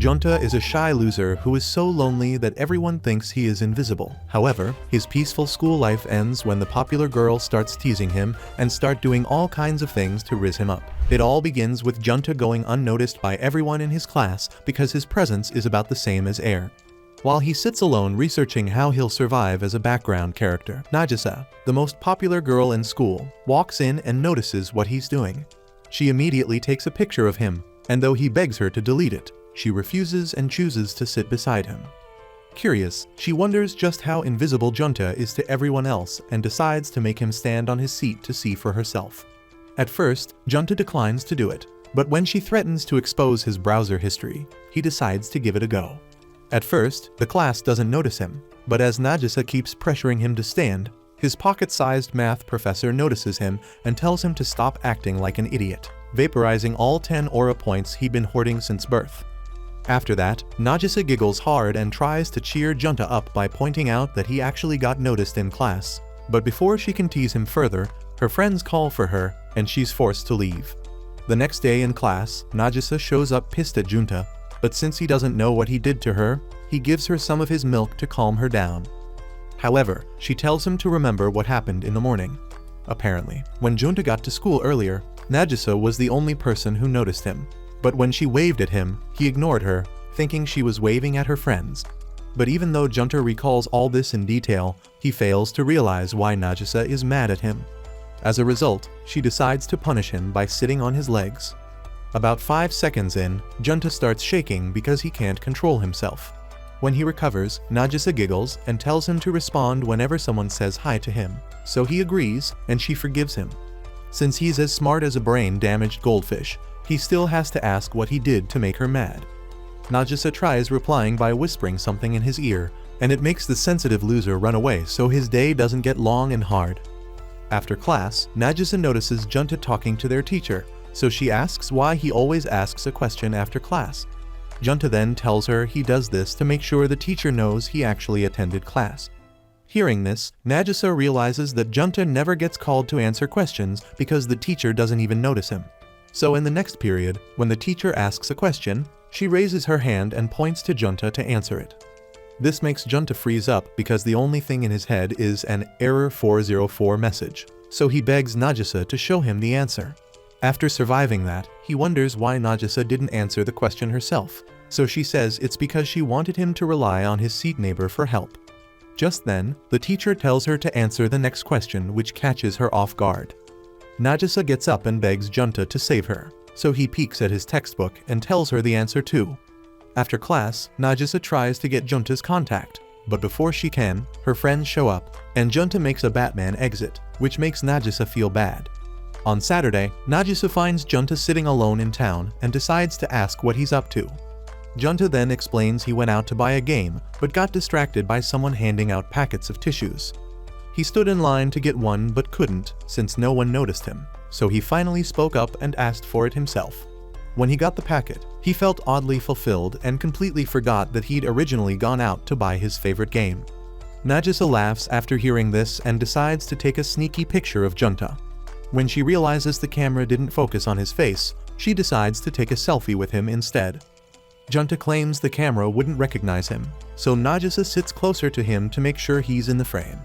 Junta is a shy loser who is so lonely that everyone thinks he is invisible. However, his peaceful school life ends when the popular girl starts teasing him and start doing all kinds of things to rizz him up. It all begins with Junta going unnoticed by everyone in his class because his presence is about the same as air. While he sits alone researching how he'll survive as a background character, Nagisa, the most popular girl in school, walks in and notices what he's doing. She immediately takes a picture of him, and though he begs her to delete it, she refuses and chooses to sit beside him. Curious, she wonders just how invisible Junta is to everyone else and decides to make him stand on his seat to see for herself. At first, Junta declines to do it, but when she threatens to expose his browser history, he decides to give it a go. At first, the class doesn't notice him, but as Nagisa keeps pressuring him to stand, his pocket-sized math professor notices him and tells him to stop acting like an idiot, vaporizing all 10 aura points he'd been hoarding since birth. After that, Nagisa giggles hard and tries to cheer Junta up by pointing out that he actually got noticed in class, but before she can tease him further, her friends call for her and she's forced to leave. The next day in class, Nagisa shows up pissed at Junta, but since he doesn't know what he did to her, he gives her some of his milk to calm her down. However, she tells him to remember what happened in the morning. Apparently, when Junta got to school earlier, Nagisa was the only person who noticed him. But when she waved at him, he ignored her, thinking she was waving at her friends. But even though Junta recalls all this in detail, he fails to realize why Nagisa is mad at him. As a result, she decides to punish him by sitting on his legs. About 5 seconds in, Junta starts shaking because he can't control himself. When he recovers, Nagisa giggles and tells him to respond whenever someone says hi to him, so he agrees and she forgives him. Since he's as smart as a brain-damaged goldfish, he still has to ask what he did to make her mad. Nagisa tries replying by whispering something in his ear, and it makes the sensitive loser run away so his day doesn't get long and hard. After class, Nagisa notices Junta talking to their teacher, so she asks why he always asks a question after class. Junta then tells her he does this to make sure the teacher knows he actually attended class. Hearing this, Nagisa realizes that Junta never gets called to answer questions because the teacher doesn't even notice him. So in the next period, when the teacher asks a question, she raises her hand and points to Junta to answer it. This makes Junta freeze up because the only thing in his head is an error 404 message, so he begs Nagisa to show him the answer. After surviving that, he wonders why Nagisa didn't answer the question herself, so she says it's because she wanted him to rely on his seat neighbor for help. Just then, the teacher tells her to answer the next question, which catches her off guard. Nagisa gets up and begs Junta to save her, so he peeks at his textbook and tells her the answer too. After class, Nagisa tries to get Junta's contact, but before she can, her friends show up, and Junta makes a Batman exit, which makes Nagisa feel bad. On Saturday, Nagisa finds Junta sitting alone in town and decides to ask what he's up to. Junta then explains he went out to buy a game, but got distracted by someone handing out packets of tissues. He stood in line to get one but couldn't since no one noticed him, so he finally spoke up and asked for it himself. When he got the packet, he felt oddly fulfilled and completely forgot that he'd originally gone out to buy his favorite game. Nagisa laughs after hearing this and decides to take a sneaky picture of Junta. When she realizes the camera didn't focus on his face, she decides to take a selfie with him instead. Junta claims the camera wouldn't recognize him, so Nagisa sits closer to him to make sure he's in the frame.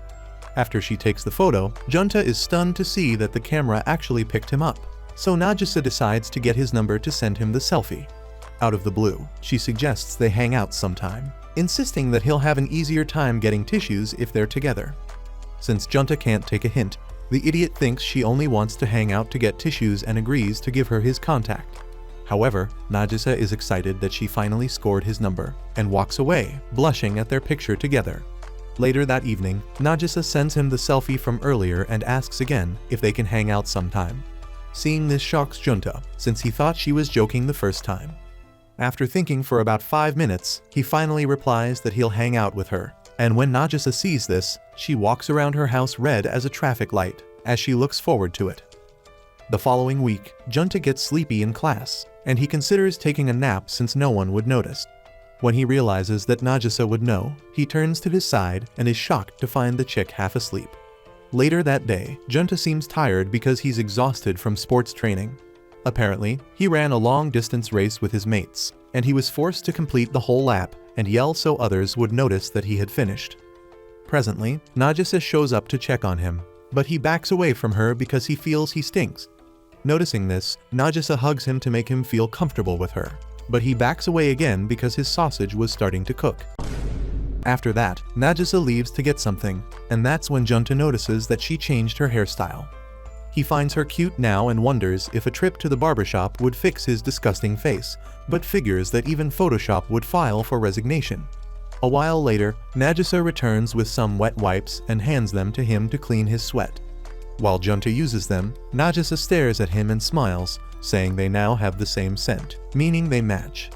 After she takes the photo, Junta is stunned to see that the camera actually picked him up, so Nagisa decides to get his number to send him the selfie. Out of the blue, she suggests they hang out sometime, insisting that he'll have an easier time getting tissues if they're together. Since Junta can't take a hint, the idiot thinks she only wants to hang out to get tissues and agrees to give her his contact. However, Nagisa is excited that she finally scored his number, and walks away, blushing at their picture together. Later that evening, Nagisa sends him the selfie from earlier and asks again if they can hang out sometime. Seeing this shocks Junta, since he thought she was joking the first time. After thinking for about 5 minutes, he finally replies that he'll hang out with her, and when Nagisa sees this, she walks around her house red as a traffic light, as she looks forward to it. The following week, Junta gets sleepy in class, and he considers taking a nap since no one would notice. When he realizes that Nagisa would know, he turns to his side and is shocked to find the chick half asleep. Later that day, Junta seems tired because he's exhausted from sports training. Apparently, he ran a long-distance race with his mates, and he was forced to complete the whole lap and yell so others would notice that he had finished. Presently, Nagisa shows up to check on him, but he backs away from her because he feels he stinks. Noticing this, Nagisa hugs him to make him feel comfortable with her, but he backs away again because his sausage was starting to cook. After that, Nagisa leaves to get something, and that's when Junta notices that she changed her hairstyle. He finds her cute now and wonders if a trip to the barbershop would fix his disgusting face, but figures that even Photoshop would file for resignation. A while later, Nagisa returns with some wet wipes and hands them to him to clean his sweat. While Junta uses them, Nagisa stares at him and smiles, saying they now have the same scent, meaning they match.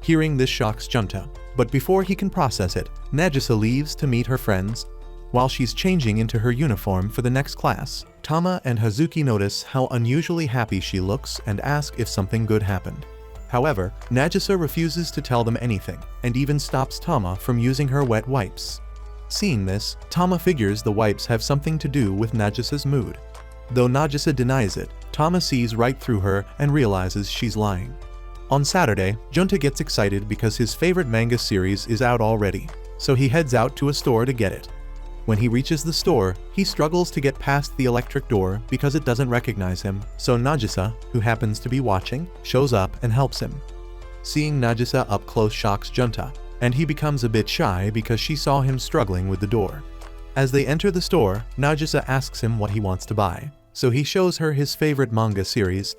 Hearing this shocks Junta, but before he can process it, Nagisa leaves to meet her friends. While she's changing into her uniform for the next class, Tama and Hazuki notice how unusually happy she looks and ask if something good happened. However, Nagisa refuses to tell them anything, and even stops Tama from using her wet wipes. Seeing this, Tama figures the wipes have something to do with Nagisa's mood. Though Nagisa denies it, Tama sees right through her and realizes she's lying. On Saturday, Junta gets excited because his favorite manga series is out already, so he heads out to a store to get it. When he reaches the store, he struggles to get past the electric door because it doesn't recognize him, so Nagisa, who happens to be watching, shows up and helps him. Seeing Nagisa up close shocks Junta, and he becomes a bit shy because she saw him struggling with the door. As they enter the store, Nagisa asks him what he wants to buy, so he shows her his favorite manga series.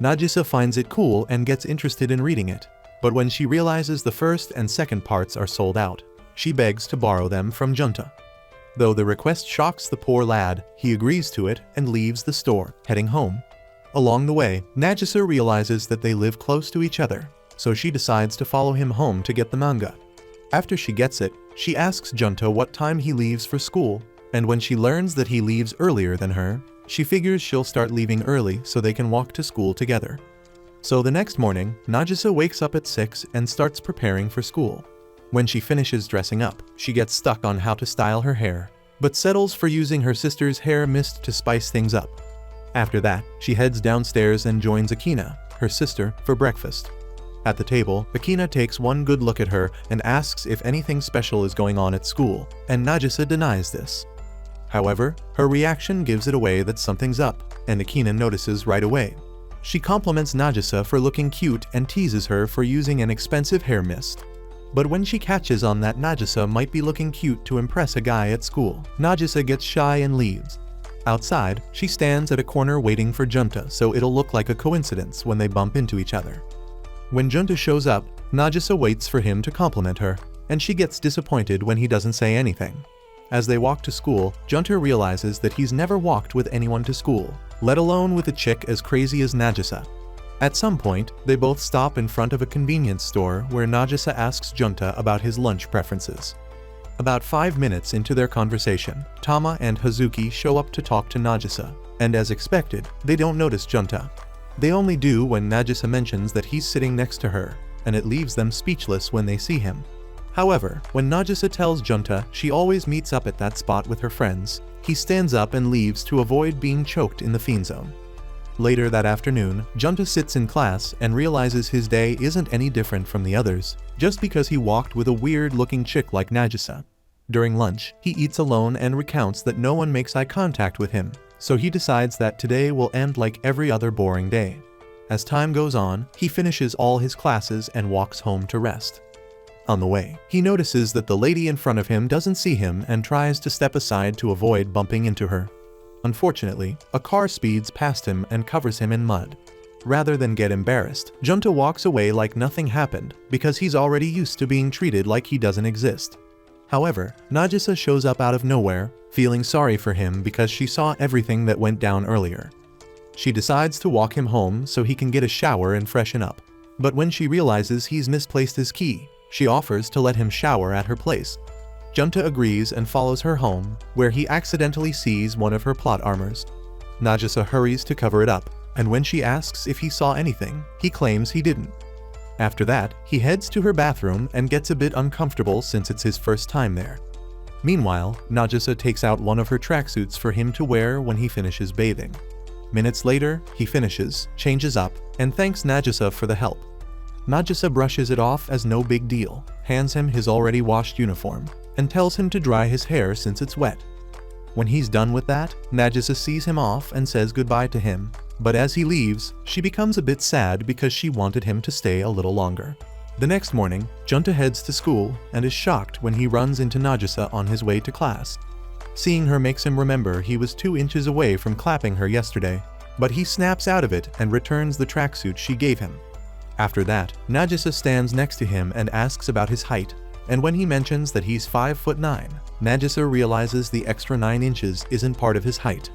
Nagisa finds it cool and gets interested in reading it, but when she realizes the first and second parts are sold out, she begs to borrow them from Junta. Though the request shocks the poor lad, he agrees to it and leaves the store, heading home. Along the way, Nagisa realizes that they live close to each other, so she decides to follow him home to get the manga. After she gets it, she asks Junta what time he leaves for school, and when she learns that he leaves earlier than her, she figures she'll start leaving early so they can walk to school together. So the next morning, Nagisa wakes up at 6 and starts preparing for school. When she finishes dressing up, she gets stuck on how to style her hair, but settles for using her sister's hair mist to spice things up. After that, she heads downstairs and joins Akina, her sister, for breakfast. At the table, Akina takes one good look at her and asks if anything special is going on at school, and Nagisa denies this. However, her reaction gives it away that something's up, and Akina notices right away. She compliments Nagisa for looking cute and teases her for using an expensive hair mist. But when she catches on that Nagisa might be looking cute to impress a guy at school, Nagisa gets shy and leaves. Outside, she stands at a corner waiting for Junta so it'll look like a coincidence when they bump into each other. When Junta shows up, Nagisa waits for him to compliment her, and she gets disappointed when he doesn't say anything. As they walk to school, Junta realizes that he's never walked with anyone to school, let alone with a chick as crazy as Nagisa. At some point, they both stop in front of a convenience store where Nagisa asks Junta about his lunch preferences. About 5 minutes into their conversation, Tama and Hazuki show up to talk to Nagisa, and as expected, they don't notice Junta. They only do when Nagisa mentions that he's sitting next to her, and it leaves them speechless when they see him. However, when Nagisa tells Junta she always meets up at that spot with her friends, he stands up and leaves to avoid being choked in the fiend zone. Later that afternoon, Junta sits in class and realizes his day isn't any different from the others, just because he walked with a weird-looking chick like Nagisa. During lunch, he eats alone and recounts that no one makes eye contact with him, so he decides that today will end like every other boring day. As time goes on, he finishes all his classes and walks home to rest. On the way, he notices that the lady in front of him doesn't see him and tries to step aside to avoid bumping into her. Unfortunately, a car speeds past him and covers him in mud. Rather than get embarrassed, Junta walks away like nothing happened because he's already used to being treated like he doesn't exist. However, Nagisa shows up out of nowhere, feeling sorry for him because she saw everything that went down earlier. She decides to walk him home so he can get a shower and freshen up. But when she realizes he's misplaced his key, she offers to let him shower at her place. Junta agrees and follows her home, where he accidentally sees one of her plot armors. Nagisa hurries to cover it up, and when she asks if he saw anything, he claims he didn't. After that, he heads to her bathroom and gets a bit uncomfortable since it's his first time there. Meanwhile, Nagisa takes out one of her tracksuits for him to wear when he finishes bathing. Minutes later, he finishes, changes up, and thanks Nagisa for the help. Nagisa brushes it off as no big deal, hands him his already washed uniform, and tells him to dry his hair since it's wet. When he's done with that, Nagisa sees him off and says goodbye to him, but as he leaves, she becomes a bit sad because she wanted him to stay a little longer. The next morning, Junta heads to school and is shocked when he runs into Nagisa on his way to class. Seeing her makes him remember he was 2 inches away from clapping her yesterday, but he snaps out of it and returns the tracksuit she gave him. After that, Nagisa stands next to him and asks about his height, and when he mentions that he's 5'9", Nagisa realizes the extra 9 inches isn't part of his height.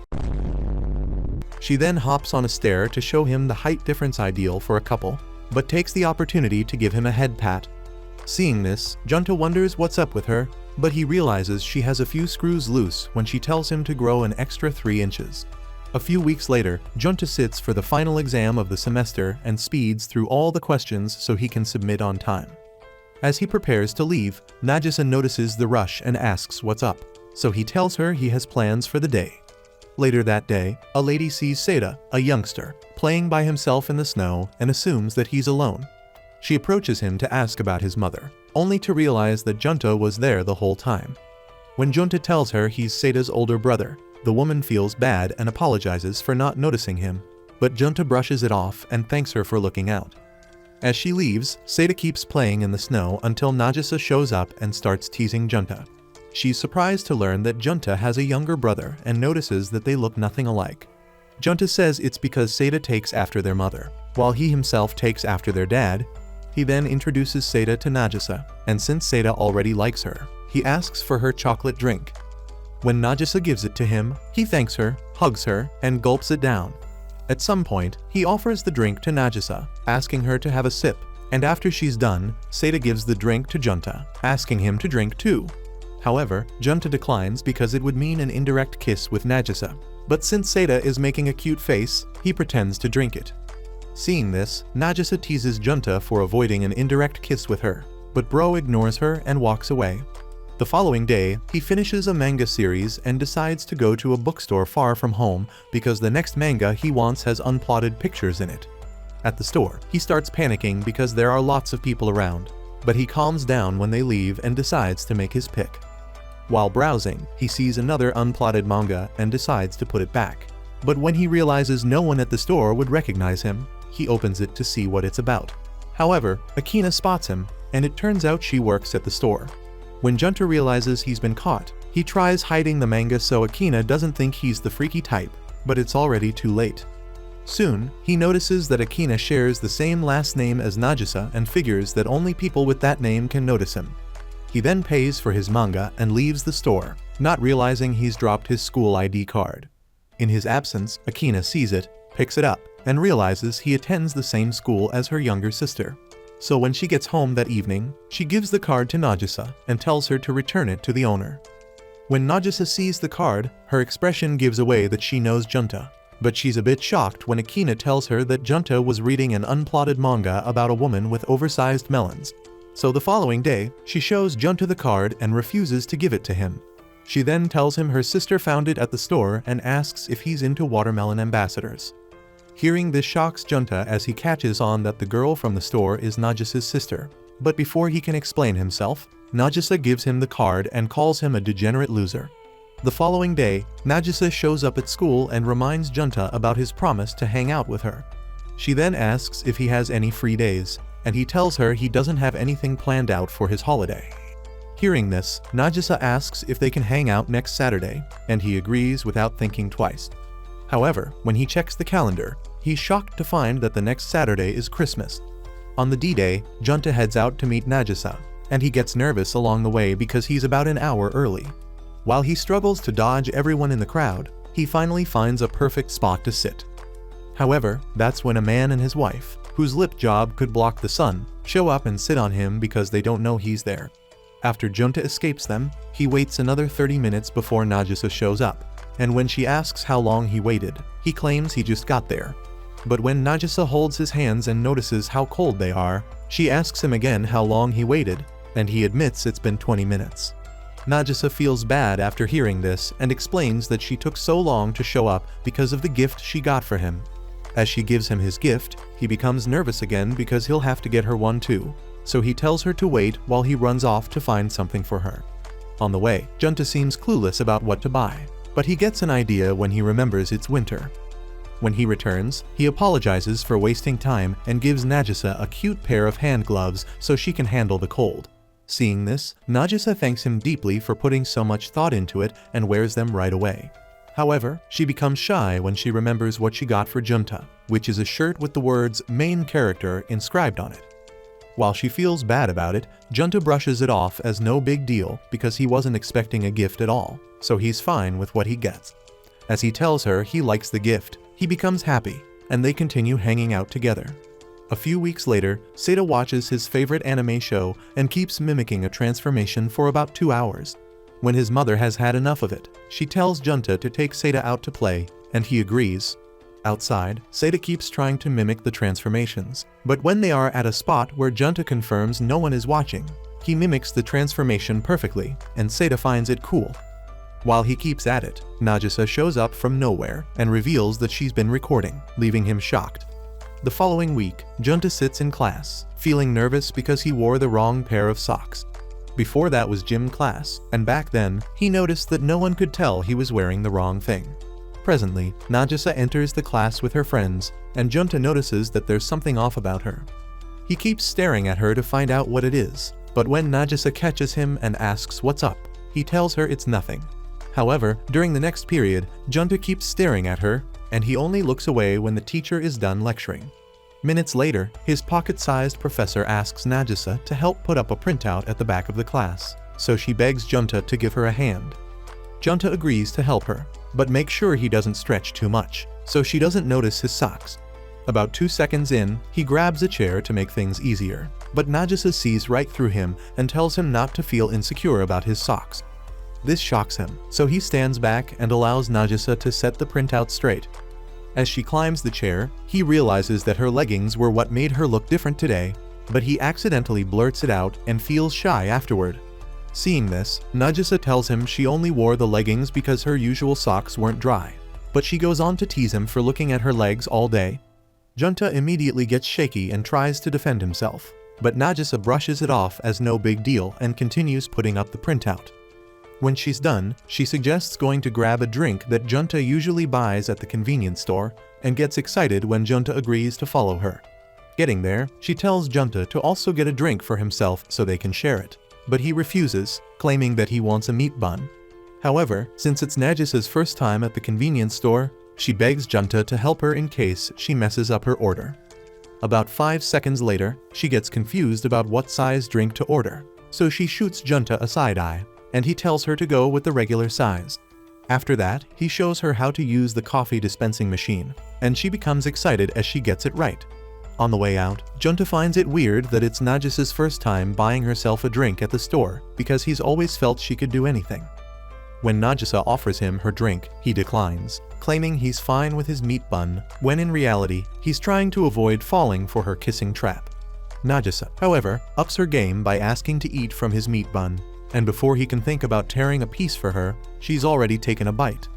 She then hops on a stair to show him the height difference ideal for a couple, but takes the opportunity to give him a head pat. Seeing this, Junta wonders what's up with her, but he realizes she has a few screws loose when she tells him to grow an extra 3 inches. A few weeks later, Junta sits for the final exam of the semester and speeds through all the questions so he can submit on time. As he prepares to leave, Nagisa notices the rush and asks what's up, so he tells her he has plans for the day. Later that day, a lady sees Seda, a youngster, playing by himself in the snow and assumes that he's alone. She approaches him to ask about his mother, only to realize that Junta was there the whole time. When Junta tells her he's Seda's older brother, the woman feels bad and apologizes for not noticing him, but Junta brushes it off and thanks her for looking out. As she leaves, Seda keeps playing in the snow until Nagisa shows up and starts teasing Junta. She's surprised to learn that Junta has a younger brother and notices that they look nothing alike. Junta says it's because Seda takes after their mother, while he himself takes after their dad. He then introduces Seda to Nagisa, and since Seda already likes her, he asks for her chocolate drink. When Nagisa gives it to him, he thanks her, hugs her, and gulps it down. At some point, he offers the drink to Nagisa, asking her to have a sip, and after she's done, Seda gives the drink to Junta, asking him to drink too. However, Junta declines because it would mean an indirect kiss with Nagisa, but since Seda is making a cute face, he pretends to drink it. Seeing this, Nagisa teases Junta for avoiding an indirect kiss with her, but Bro ignores her and walks away. The following day, he finishes a manga series and decides to go to a bookstore far from home because the next manga he wants has unplotted pictures in it. At the store, he starts panicking because there are lots of people around, but he calms down when they leave and decides to make his pick. While browsing, he sees another unplotted manga and decides to put it back. But when he realizes no one at the store would recognize him, he opens it to see what it's about. However, Akina spots him, and it turns out she works at the store. When Junta realizes he's been caught, he tries hiding the manga so Akina doesn't think he's the freaky type, but it's already too late. Soon, he notices that Akina shares the same last name as Nagisa and figures that only people with that name can notice him. He then pays for his manga and leaves the store, not realizing he's dropped his school ID card. In his absence, Akina sees it, picks it up, and realizes he attends the same school as her younger sister. So when she gets home that evening, she gives the card to Nagisa and tells her to return it to the owner. When Nagisa sees the card, her expression gives away that she knows Junta, but she's a bit shocked when Akina tells her that Junta was reading an unplotted manga about a woman with oversized melons. So the following day, she shows Junta the card and refuses to give it to him. She then tells him her sister found it at the store and asks if he's into watermelon ambassadors. Hearing this shocks Junta as he catches on that the girl from the store is Nagisa's sister. But before he can explain himself, Nagisa gives him the card and calls him a degenerate loser. The following day, Nagisa shows up at school and reminds Junta about his promise to hang out with her. She then asks if he has any free days, and he tells her he doesn't have anything planned out for his holiday. Hearing this, Nagisa asks if they can hang out next Saturday, and he agrees without thinking twice. However, when he checks the calendar, he's shocked to find that the next Saturday is Christmas. On the D-Day, Junta heads out to meet Nagisa, and he gets nervous along the way because he's about an hour early. While he struggles to dodge everyone in the crowd, he finally finds a perfect spot to sit. However, that's when a man and his wife, whose lip job could block the sun, show up and sit on him because they don't know he's there. After Junta escapes them, he waits another 30 minutes before Nagisa shows up, and when she asks how long he waited, he claims he just got there. But when Nagisa holds his hands and notices how cold they are, she asks him again how long he waited, and he admits it's been 20 minutes. Nagisa feels bad after hearing this and explains that she took so long to show up because of the gift she got for him. As she gives him his gift, He becomes nervous again because he'll have to get her one too, so he tells her to wait while he runs off to find something for her. On the way, Junta seems clueless about what to buy, but he gets an idea when he remembers it's winter. When he returns, he apologizes for wasting time and gives Nagisa a cute pair of hand gloves so she can handle the cold. Seeing this, Nagisa thanks him deeply for putting so much thought into it and wears them right away. However, she becomes shy when she remembers what she got for Junta, which is a shirt with the words "main character" inscribed on it. While she feels bad about it, Junta brushes it off as no big deal because he wasn't expecting a gift at all, so he's fine with what he gets. As he tells her he likes the gift, he becomes happy, and they continue hanging out together. A few weeks later, Seda watches his favorite anime show and keeps mimicking a transformation for about 2 hours. When his mother has had enough of it, she tells Junta to take Seda out to play, and he agrees. Outside, Seda keeps trying to mimic the transformations, but when they are at a spot where Junta confirms no one is watching, he mimics the transformation perfectly, and Seda finds it cool. While he keeps at it, Nagisa shows up from nowhere and reveals that she's been recording, leaving him shocked. The following week, Junta sits in class, feeling nervous because he wore the wrong pair of socks. Before that was gym class, and back then, he noticed that no one could tell he was wearing the wrong thing. Presently, Nagisa enters the class with her friends, and Junta notices that there's something off about her. He keeps staring at her to find out what it is, but when Nagisa catches him and asks what's up, he tells her it's nothing. However, during the next period, Junta keeps staring at her, and he only looks away when the teacher is done lecturing. Minutes later, his pocket-sized professor asks Nagisa to help put up a printout at the back of the class, so she begs Junta to give her a hand. Junta agrees to help her, but makes sure he doesn't stretch too much, so she doesn't notice his socks. About 2 seconds in, he grabs a chair to make things easier, but Nagisa sees right through him and tells him not to feel insecure about his socks. This shocks him, so he stands back and allows Nagisa to set the printout straight. As she climbs the chair, he realizes that her leggings were what made her look different today, but he accidentally blurts it out and feels shy afterward. Seeing this, Nagisa tells him she only wore the leggings because her usual socks weren't dry, but she goes on to tease him for looking at her legs all day. Junta immediately gets shaky and tries to defend himself, but Nagisa brushes it off as no big deal and continues putting up the printout. When she's done, she suggests going to grab a drink that Junta usually buys at the convenience store and gets excited when Junta agrees to follow her. Getting there, she tells Junta to also get a drink for himself so they can share it, but he refuses, claiming that he wants a meat bun. However, since it's Nagisa's first time at the convenience store, she begs Junta to help her in case she messes up her order. About 5 seconds later, she gets confused about what size drink to order, so she shoots Junta a side-eye, and he tells her to go with the regular size. After that, he shows her how to use the coffee dispensing machine, and she becomes excited as she gets it right. On the way out, Junta finds it weird that it's Nagisa's first time buying herself a drink at the store because he's always felt she could do anything. When Nagisa offers him her drink, he declines, claiming he's fine with his meat bun, when in reality, he's trying to avoid falling for her kissing trap. Nagisa, however, ups her game by asking to eat from his meat bun, and before he can think about tearing a piece for her, she's already taken a bite.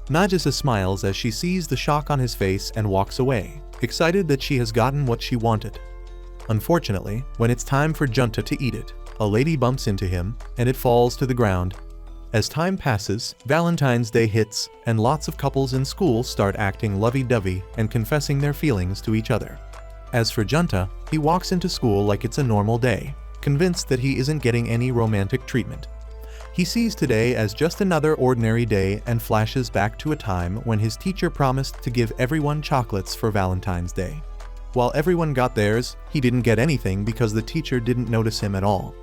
Nagisa smiles as she sees the shock on his face and walks away, excited that she has gotten what she wanted. Unfortunately, when it's time for Junta to eat it, a lady bumps into him, and it falls to the ground. As time passes, Valentine's Day hits, and lots of couples in school start acting lovey-dovey and confessing their feelings to each other. As for Junta, he walks into school like it's a normal day, convinced that he isn't getting any romantic treatment. He sees today as just another ordinary day and flashes back to a time when his teacher promised to give everyone chocolates for Valentine's Day. While everyone got theirs, he didn't get anything because the teacher didn't notice him at all.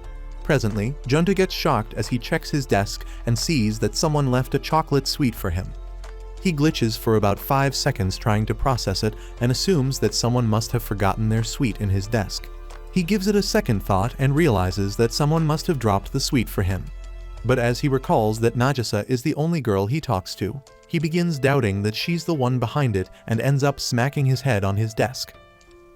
Presently, Junta gets shocked as he checks his desk and sees that someone left a chocolate sweet for him. He glitches for about 5 seconds trying to process it and assumes that someone must have forgotten their sweet in his desk. He gives it a second thought and realizes that someone must have dropped the sweet for him. But as he recalls that Nagisa is the only girl he talks to, he begins doubting that she's the one behind it and ends up smacking his head on his desk.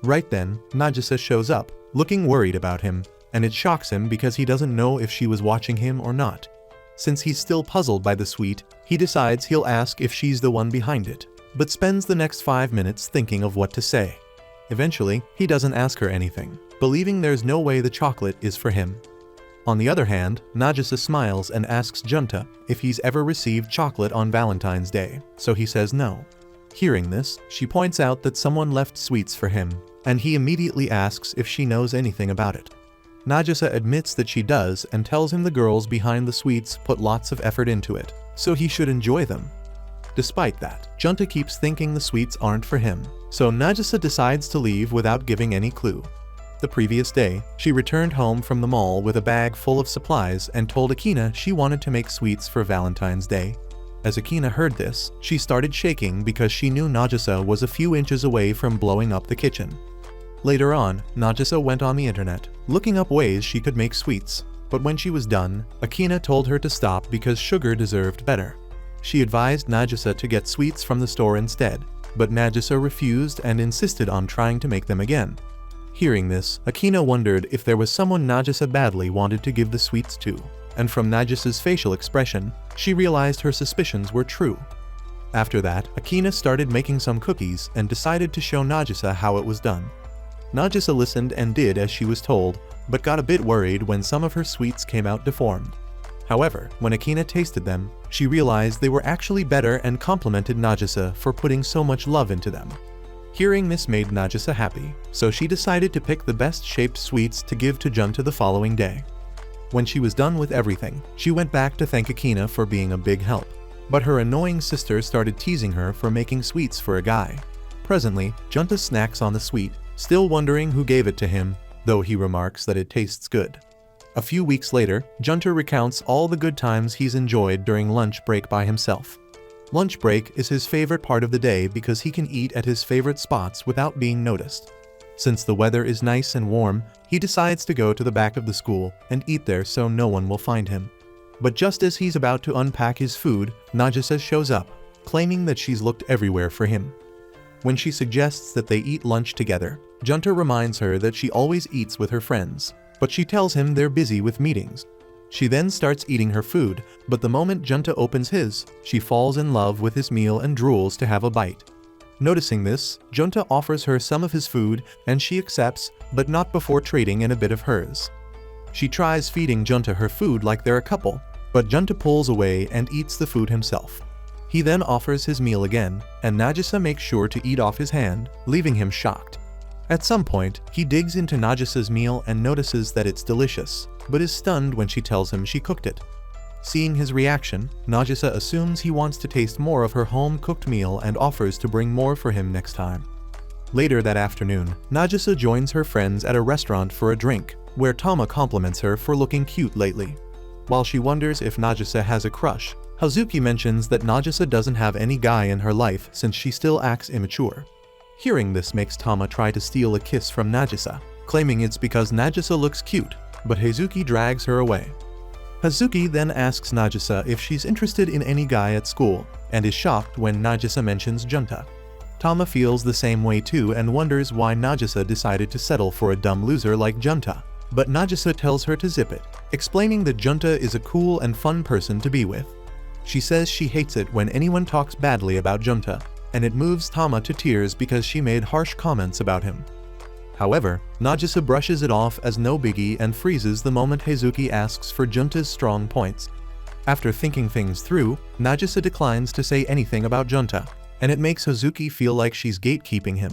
Right then, Nagisa shows up, looking worried about him, and it shocks him because he doesn't know if she was watching him or not. Since he's still puzzled by the sweet, he decides he'll ask if she's the one behind it, but spends the next 5 minutes thinking of what to say. Eventually, he doesn't ask her anything, believing there's no way the chocolate is for him. On the other hand, Nagisa smiles and asks Junta if he's ever received chocolate on Valentine's Day, so he says no. Hearing this, she points out that someone left sweets for him, and he immediately asks if she knows anything about it. Nagisa admits that she does and tells him the girls behind the sweets put lots of effort into it, so he should enjoy them. Despite that, Junta keeps thinking the sweets aren't for him, so Nagisa decides to leave without giving any clue. The previous day, she returned home from the mall with a bag full of supplies and told Akina she wanted to make sweets for Valentine's Day. As Akina heard this, she started shaking because she knew Nagisa was a few inches away from blowing up the kitchen. Later on, Nagisa went on the internet, looking up ways she could make sweets, but when she was done, Akina told her to stop because sugar deserved better. She advised Nagisa to get sweets from the store instead, but Nagisa refused and insisted on trying to make them again. Hearing this, Akina wondered if there was someone Nagisa badly wanted to give the sweets to, and from Nagisa's facial expression, she realized her suspicions were true. After that, Akina started making some cookies and decided to show Nagisa how it was done. Nagisa listened and did as she was told, but got a bit worried when some of her sweets came out deformed. However, when Akina tasted them, she realized they were actually better and complimented Nagisa for putting so much love into them. Hearing this made Nagisa happy, so she decided to pick the best shaped sweets to give to Junta the following day. When she was done with everything, she went back to thank Akina for being a big help, but her annoying sister started teasing her for making sweets for a guy. Presently, Junta snacks on the sweet, still wondering who gave it to him, though he remarks that it tastes good. A few weeks later, Junta recounts all the good times he's enjoyed during lunch break by himself. Lunch break is his favorite part of the day because he can eat at his favorite spots without being noticed. Since the weather is nice and warm, he decides to go to the back of the school and eat there so no one will find him. But just as he's about to unpack his food, Nagisa shows up, claiming that she's looked everywhere for him. When she suggests that they eat lunch together, Junta reminds her that she always eats with her friends, but she tells him they're busy with meetings. She then starts eating her food, but the moment Junta opens his, she falls in love with his meal and drools to have a bite. Noticing this, Junta offers her some of his food and she accepts, but not before trading in a bit of hers. She tries feeding Junta her food like they're a couple, but Junta pulls away and eats the food himself. He then offers his meal again, and Nagisa makes sure to eat off his hand, leaving him shocked. At some point, he digs into Nagisa's meal and notices that it's delicious, but is stunned when she tells him she cooked it. Seeing his reaction, Nagisa assumes he wants to taste more of her home-cooked meal and offers to bring more for him next time. Later that afternoon, Nagisa joins her friends at a restaurant for a drink, where Tama compliments her for looking cute lately. While she wonders if Nagisa has a crush, Hazuki mentions that Nagisa doesn't have any guy in her life since she still acts immature. Hearing this makes Tama try to steal a kiss from Nagisa, claiming it's because Nagisa looks cute, but Hazuki drags her away. Hazuki then asks Nagisa if she's interested in any guy at school, and is shocked when Nagisa mentions Junta. Tama feels the same way too and wonders why Nagisa decided to settle for a dumb loser like Junta, but Nagisa tells her to zip it, explaining that Junta is a cool and fun person to be with. She says she hates it when anyone talks badly about Junta, and it moves Tama to tears because she made harsh comments about him. However, Nagisa brushes it off as no biggie and freezes the moment Hazuki asks for Junta's strong points. After thinking things through, Nagisa declines to say anything about Junta, and it makes Hazuki feel like she's gatekeeping him.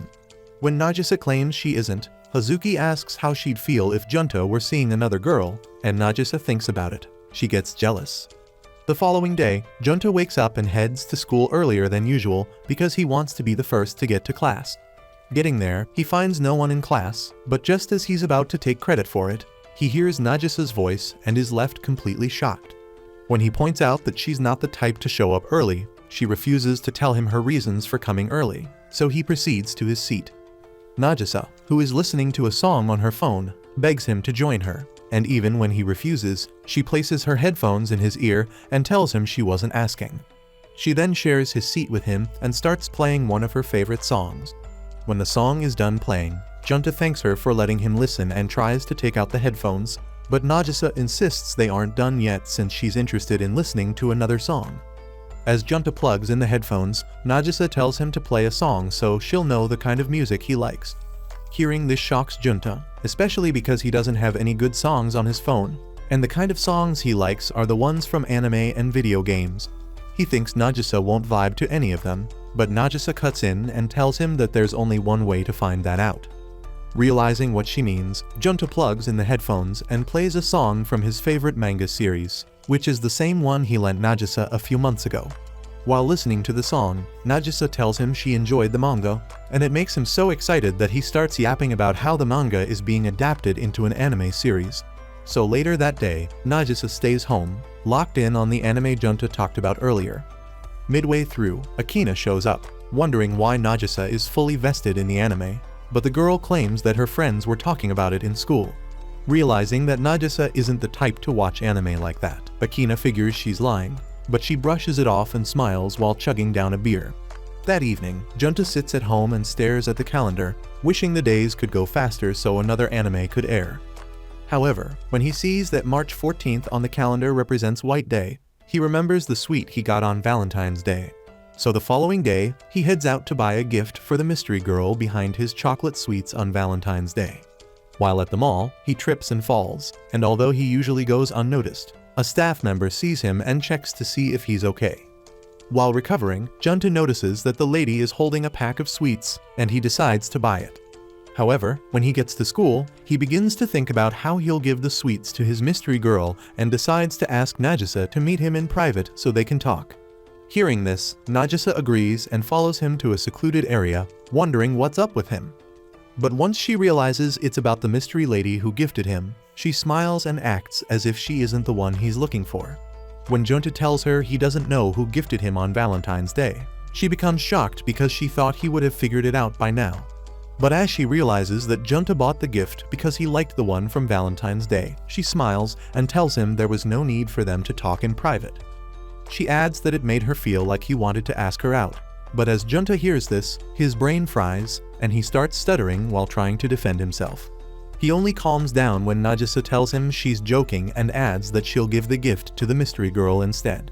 When Nagisa claims she isn't, Hazuki asks how she'd feel if Junta were seeing another girl, and Nagisa thinks about it. She gets jealous. The following day, Junta wakes up and heads to school earlier than usual because he wants to be the first to get to class. Getting there, he finds no one in class, but just as he's about to take credit for it, he hears Nagisa's voice and is left completely shocked. When he points out that she's not the type to show up early, she refuses to tell him her reasons for coming early, so he proceeds to his seat. Nagisa, who is listening to a song on her phone, begs him to join her, and even when he refuses, she places her headphones in his ear and tells him she wasn't asking. She then shares his seat with him and starts playing one of her favorite songs. When the song is done playing, Junta thanks her for letting him listen and tries to take out the headphones, but Nagisa insists they aren't done yet since she's interested in listening to another song. As Junta plugs in the headphones, Nagisa tells him to play a song so she'll know the kind of music he likes. Hearing this shocks Junta, especially because he doesn't have any good songs on his phone, and the kind of songs he likes are the ones from anime and video games. He thinks Nagisa won't vibe to any of them, but Nagisa cuts in and tells him that there's only one way to find that out. Realizing what she means, Junta plugs in the headphones and plays a song from his favorite manga series, which is the same one he lent Nagisa a few months ago. While listening to the song, Nagisa tells him she enjoyed the manga, and it makes him so excited that he starts yapping about how the manga is being adapted into an anime series. So later that day, Nagisa stays home, locked in on the anime Junta talked about earlier. Midway through, Akina shows up, wondering why Nagisa is fully vested in the anime, but the girl claims that her friends were talking about it in school. Realizing that Nagisa isn't the type to watch anime like that, Akina figures she's lying, but she brushes it off and smiles while chugging down a beer. That evening, Junta sits at home and stares at the calendar, wishing the days could go faster so another anime could air. However, when he sees that March 14th on the calendar represents White Day, he remembers the sweet he got on Valentine's Day. So the following day, he heads out to buy a gift for the mystery girl behind his chocolate sweets on Valentine's Day. While at the mall, he trips and falls, and although he usually goes unnoticed, a staff member sees him and checks to see if he's okay. While recovering, Junta notices that the lady is holding a pack of sweets, and he decides to buy it. However, when he gets to school, he begins to think about how he'll give the sweets to his mystery girl and decides to ask Nagisa to meet him in private so they can talk. Hearing this, Nagisa agrees and follows him to a secluded area, wondering what's up with him. But once she realizes it's about the mystery lady who gifted him, she smiles and acts as if she isn't the one he's looking for. When Junta tells her he doesn't know who gifted him on Valentine's Day, she becomes shocked because she thought he would have figured it out by now. But as she realizes that Junta bought the gift because he liked the one from Valentine's Day, she smiles and tells him there was no need for them to talk in private. She adds that it made her feel like he wanted to ask her out. But as Junta hears this, his brain fries, and he starts stuttering while trying to defend himself. He only calms down when Nagisa tells him she's joking and adds that she'll give the gift to the mystery girl instead.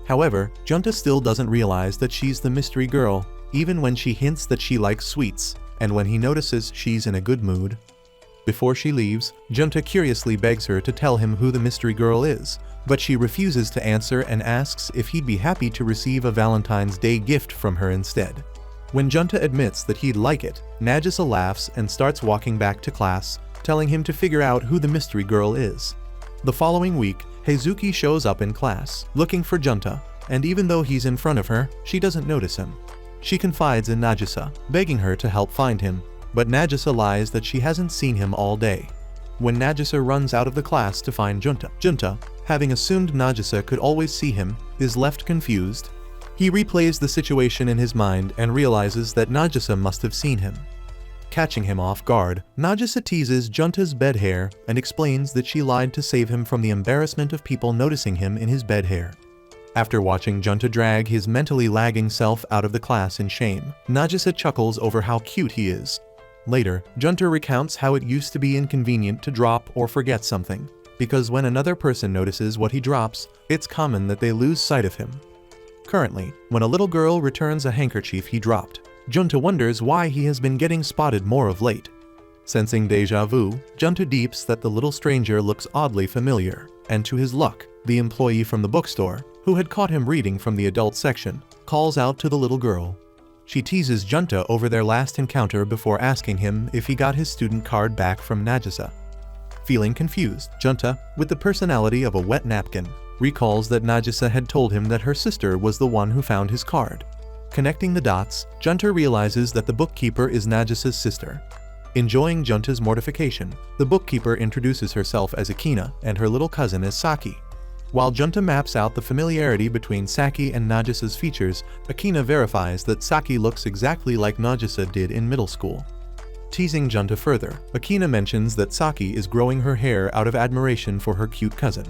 However, Junta still doesn't realize that she's the mystery girl, even when she hints that she likes sweets, and when he notices she's in a good mood. Before she leaves, Junta curiously begs her to tell him who the mystery girl is, but she refuses to answer and asks if he'd be happy to receive a Valentine's Day gift from her instead. When Junta admits that he'd like it, Nagisa laughs and starts walking back to class, telling him to figure out who the mystery girl is. The following week, Heizuki shows up in class, looking for Junta, and even though he's in front of her, she doesn't notice him. She confides in Nagisa, begging her to help find him, but Nagisa lies that she hasn't seen him all day. When Nagisa runs out of the class to find Junta, having assumed Nagisa could always see him, is left confused. He replays the situation in his mind and realizes that Nagisa must have seen him. Catching him off guard, Nagisa teases Junta's bed hair and explains that she lied to save him from the embarrassment of people noticing him in his bed hair. After watching Junta drag his mentally lagging self out of the class in shame, Nagisa chuckles over how cute he is. Later, Junta recounts how it used to be inconvenient to drop or forget something, because when another person notices what he drops, it's common that they lose sight of him. Currently, when a little girl returns a handkerchief he dropped, Junta wonders why he has been getting spotted more of late. Sensing deja vu, Junta deeps that the little stranger looks oddly familiar, and to his luck, the employee from the bookstore, who had caught him reading from the adult section, calls out to the little girl. She teases Junta over their last encounter before asking him if he got his student card back from Nagisa. Feeling confused, Junta, with the personality of a wet napkin, recalls that Nagisa had told him that her sister was the one who found his card. Connecting the dots, Junta realizes that the bookkeeper is Nagisa's sister. Enjoying Junta's mortification, the bookkeeper introduces herself as Akina and her little cousin as Saki. While Junta maps out the familiarity between Saki and Nagisa's features, Akina verifies that Saki looks exactly like Nagisa did in middle school. Teasing Junta further, Akina mentions that Saki is growing her hair out of admiration for her cute cousin.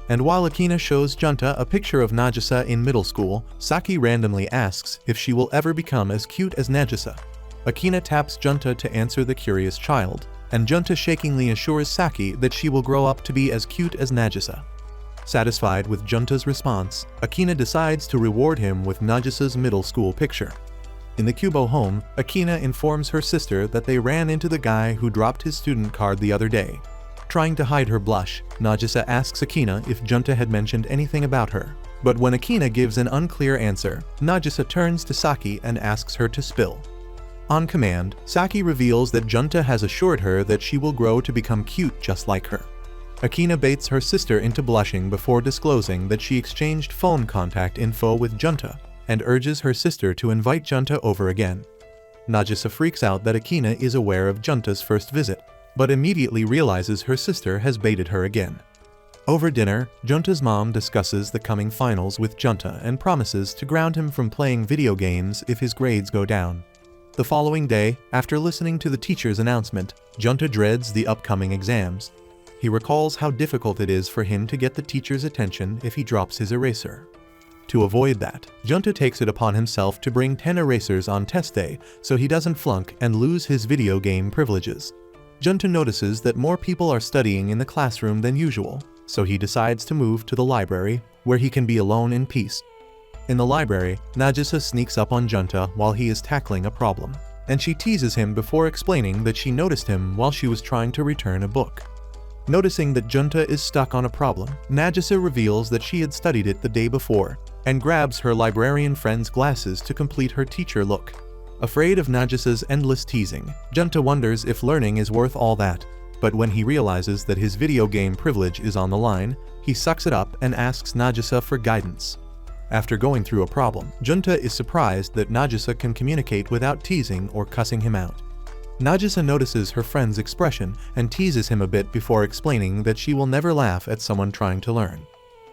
And while Akina shows Junta a picture of Nagisa in middle school, Saki randomly asks if she will ever become as cute as Nagisa. Akina taps Junta to answer the curious child, and Junta shakingly assures Saki that she will grow up to be as cute as Nagisa. Satisfied with Junta's response, Akina decides to reward him with Nagisa's middle school picture. In the Kubo home, Akina informs her sister that they ran into the guy who dropped his student card the other day. Trying to hide her blush, Nagisa asks Akina if Junta had mentioned anything about her. But when Akina gives an unclear answer, Nagisa turns to Saki and asks her to spill. On command, Saki reveals that Junta has assured her that she will grow to become cute just like her. Akina baits her sister into blushing before disclosing that she exchanged phone contact info with Junta, and urges her sister to invite Junta over again. Nagisa freaks out that Akina is aware of Junta's first visit, but immediately realizes her sister has baited her again. Over dinner, Junta's mom discusses the coming finals with Junta and promises to ground him from playing video games if his grades go down. The following day, after listening to the teacher's announcement, Junta dreads the upcoming exams. He recalls how difficult it is for him to get the teacher's attention if he drops his eraser. To avoid that, Junta takes it upon himself to bring 10 erasers on test day so he doesn't flunk and lose his video game privileges. Junta notices that more people are studying in the classroom than usual, so he decides to move to the library, where he can be alone in peace. In the library, Nagisa sneaks up on Junta while he is tackling a problem, and she teases him before explaining that she noticed him while she was trying to return a book. Noticing that Junta is stuck on a problem, Nagisa reveals that she had studied it the day before, and grabs her librarian friend's glasses to complete her teacher look. Afraid of Nagisa's endless teasing, Junta wonders if learning is worth all that, but when he realizes that his video game privilege is on the line, he sucks it up and asks Nagisa for guidance. After going through a problem, Junta is surprised that Nagisa can communicate without teasing or cussing him out. Nagisa notices her friend's expression and teases him a bit before explaining that she will never laugh at someone trying to learn.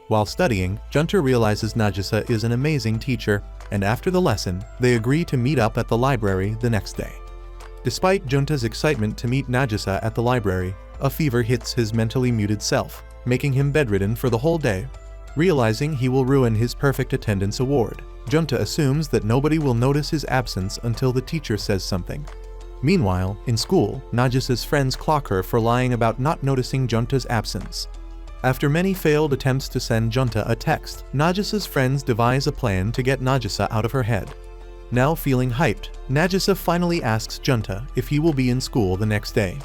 While studying, Junta realizes Nagisa is an amazing teacher, and after the lesson, they agree to meet up at the library the next day. Despite Junta's excitement to meet Nagisa at the library, a fever hits his mentally muted self, making him bedridden for the whole day. Realizing he will ruin his perfect attendance award, Junta assumes that nobody will notice his absence until the teacher says something. Meanwhile, in school, Nagisa's friends clock her for lying about not noticing Junta's absence. After many failed attempts to send Junta a text, Nagisa's friends devise a plan to get Nagisa out of her head. Now feeling hyped, Nagisa finally asks Junta if he will be in school the next day.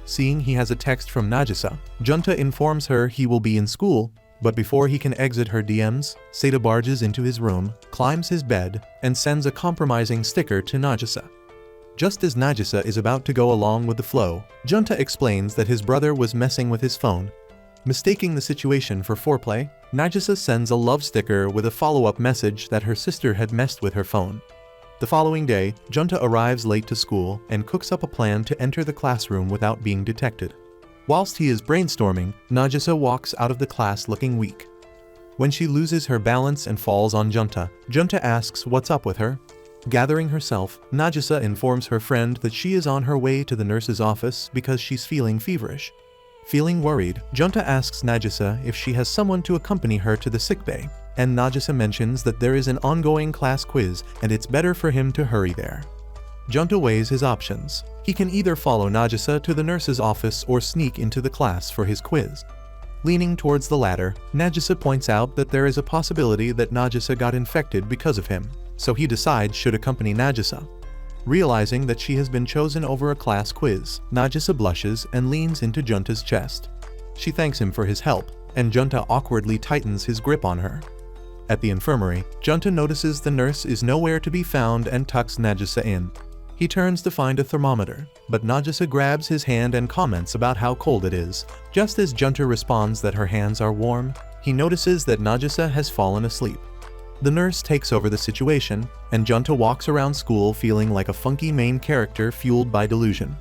Seeing he has a text from Nagisa, Junta informs her he will be in school, but before he can exit her DMs, Seda barges into his room, climbs his bed, and sends a compromising sticker to Nagisa. Just as Nagisa is about to go along with the flow, Junta explains that his brother was messing with his phone. Mistaking the situation for foreplay, Nagisa sends a love sticker with a follow-up message that her sister had messed with her phone. The following day, Junta arrives late to school and cooks up a plan to enter the classroom without being detected. Whilst he is brainstorming, Nagisa walks out of the class looking weak. When she loses her balance and falls on Junta, Junta asks what's up with her. Gathering herself, Nagisa informs her friend that she is on her way to the nurse's office because she's feeling feverish. Feeling worried, Junta asks Nagisa if she has someone to accompany her to the sickbay, and Nagisa mentions that there is an ongoing class quiz and it's better for him to hurry there. Junta weighs his options. He can either follow Nagisa to the nurse's office or sneak into the class for his quiz. Leaning towards the latter, Nagisa points out that there is a possibility that Nagisa got infected because of him, so he decides should accompany Nagisa. Realizing that she has been chosen over a class quiz, Nagisa blushes and leans into Junta's chest. She thanks him for his help, and Junta awkwardly tightens his grip on her. At the infirmary, Junta notices the nurse is nowhere to be found and tucks Nagisa in. He turns to find a thermometer, but Nagisa grabs his hand and comments about how cold it is. Just as Junta responds that her hands are warm, he notices that Nagisa has fallen asleep. The nurse takes over the situation, and Junta walks around school feeling like a funky main character fueled by delusion.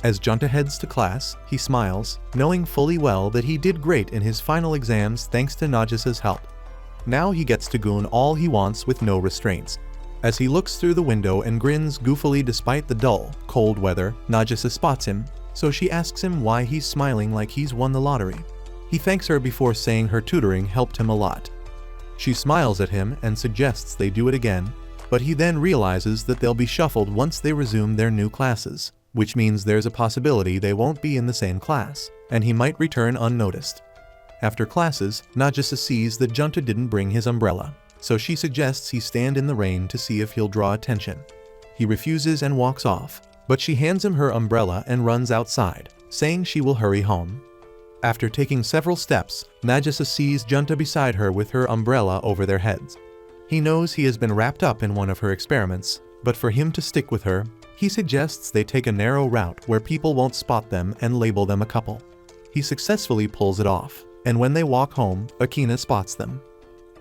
As Junta heads to class, he smiles, knowing fully well that he did great in his final exams thanks to Nagisa's help. Now he gets to goon all he wants with no restraints. As he looks through the window and grins goofily despite the dull, cold weather, Nagisa spots him, so she asks him why he's smiling like he's won the lottery. He thanks her before saying her tutoring helped him a lot. She smiles at him and suggests they do it again, but he then realizes that they'll be shuffled once they resume their new classes, which means there's a possibility they won't be in the same class, and he might return unnoticed. After classes, Nagisa sees that Junta didn't bring his umbrella, so she suggests he stand in the rain to see if he'll draw attention. He refuses and walks off, but she hands him her umbrella and runs outside, saying she will hurry home. After taking several steps, Nagisa sees Junta beside her with her umbrella over their heads. He knows he has been wrapped up in one of her experiments, but for him to stick with her, he suggests they take a narrow route where people won't spot them and label them a couple. He successfully pulls it off, and when they walk home, Akina spots them.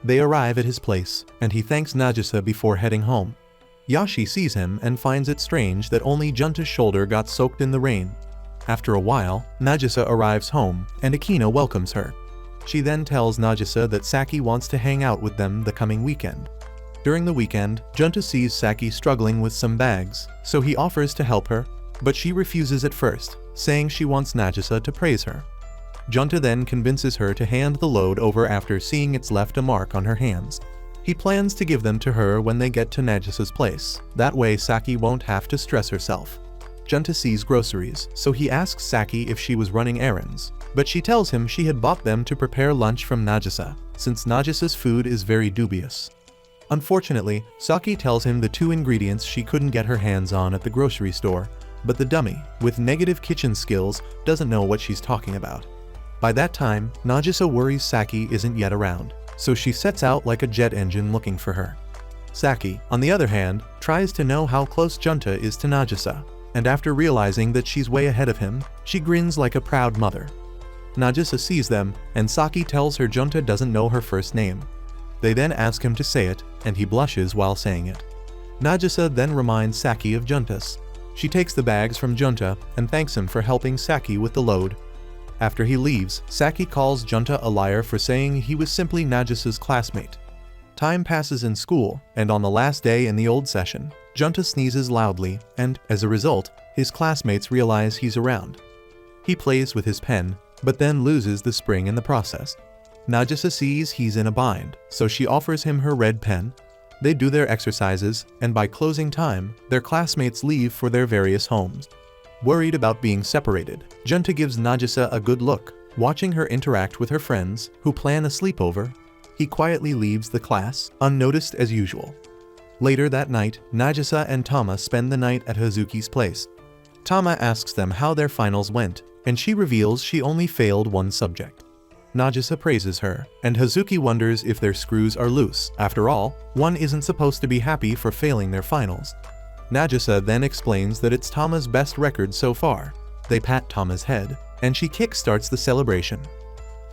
They arrive at his place, and he thanks Nagisa before heading home. Yashi sees him and finds it strange that only Junta's shoulder got soaked in the rain. After a while, Nagisa arrives home, and Akina welcomes her. She then tells Nagisa that Saki wants to hang out with them the coming weekend. During the weekend, Junta sees Saki struggling with some bags, so he offers to help her, but she refuses at first, saying she wants Nagisa to praise her. Junta then convinces her to hand the load over after seeing it's left a mark on her hands. He plans to give them to her when they get to Nagisa's place, that way Saki won't have to stress herself. Junta sees groceries, so he asks Saki if she was running errands, but she tells him she had bought them to prepare lunch from Nagisa, since Nagisa's food is very dubious. Unfortunately, Saki tells him the 2 ingredients she couldn't get her hands on at the grocery store, but the dummy, with negative kitchen skills, doesn't know what she's talking about. By that time, Nagisa worries Saki isn't yet around, so she sets out like a jet engine looking for her. Saki, on the other hand, tries to know how close Junta is to Nagisa, and after realizing that she's way ahead of him, she grins like a proud mother. Nagisa sees them, and Saki tells her Junta doesn't know her first name. They then ask him to say it, and he blushes while saying it. Nagisa then reminds Saki of Junta's. She takes the bags from Junta and thanks him for helping Saki with the load. After he leaves, Saki calls Junta a liar for saying he was simply Nagisa's classmate. Time passes in school, and on the last day in the old session, Junta sneezes loudly, and, as a result, his classmates realize he's around. He plays with his pen, but then loses the spring in the process. Nagisa sees he's in a bind, so she offers him her red pen. They do their exercises, and by closing time, their classmates leave for their various homes. Worried about being separated, Junta gives Nagisa a good look, watching her interact with her friends, who plan a sleepover. He quietly leaves the class, unnoticed as usual. Later that night, Nagisa and Tama spend the night at Hazuki's place. Tama asks them how their finals went, and she reveals she only failed one subject. Nagisa praises her, and Hazuki wonders if their screws are loose. After all, one isn't supposed to be happy for failing their finals. Nagisa then explains that it's Tama's best record so far. They pat Tama's head, and she kick-starts the celebration.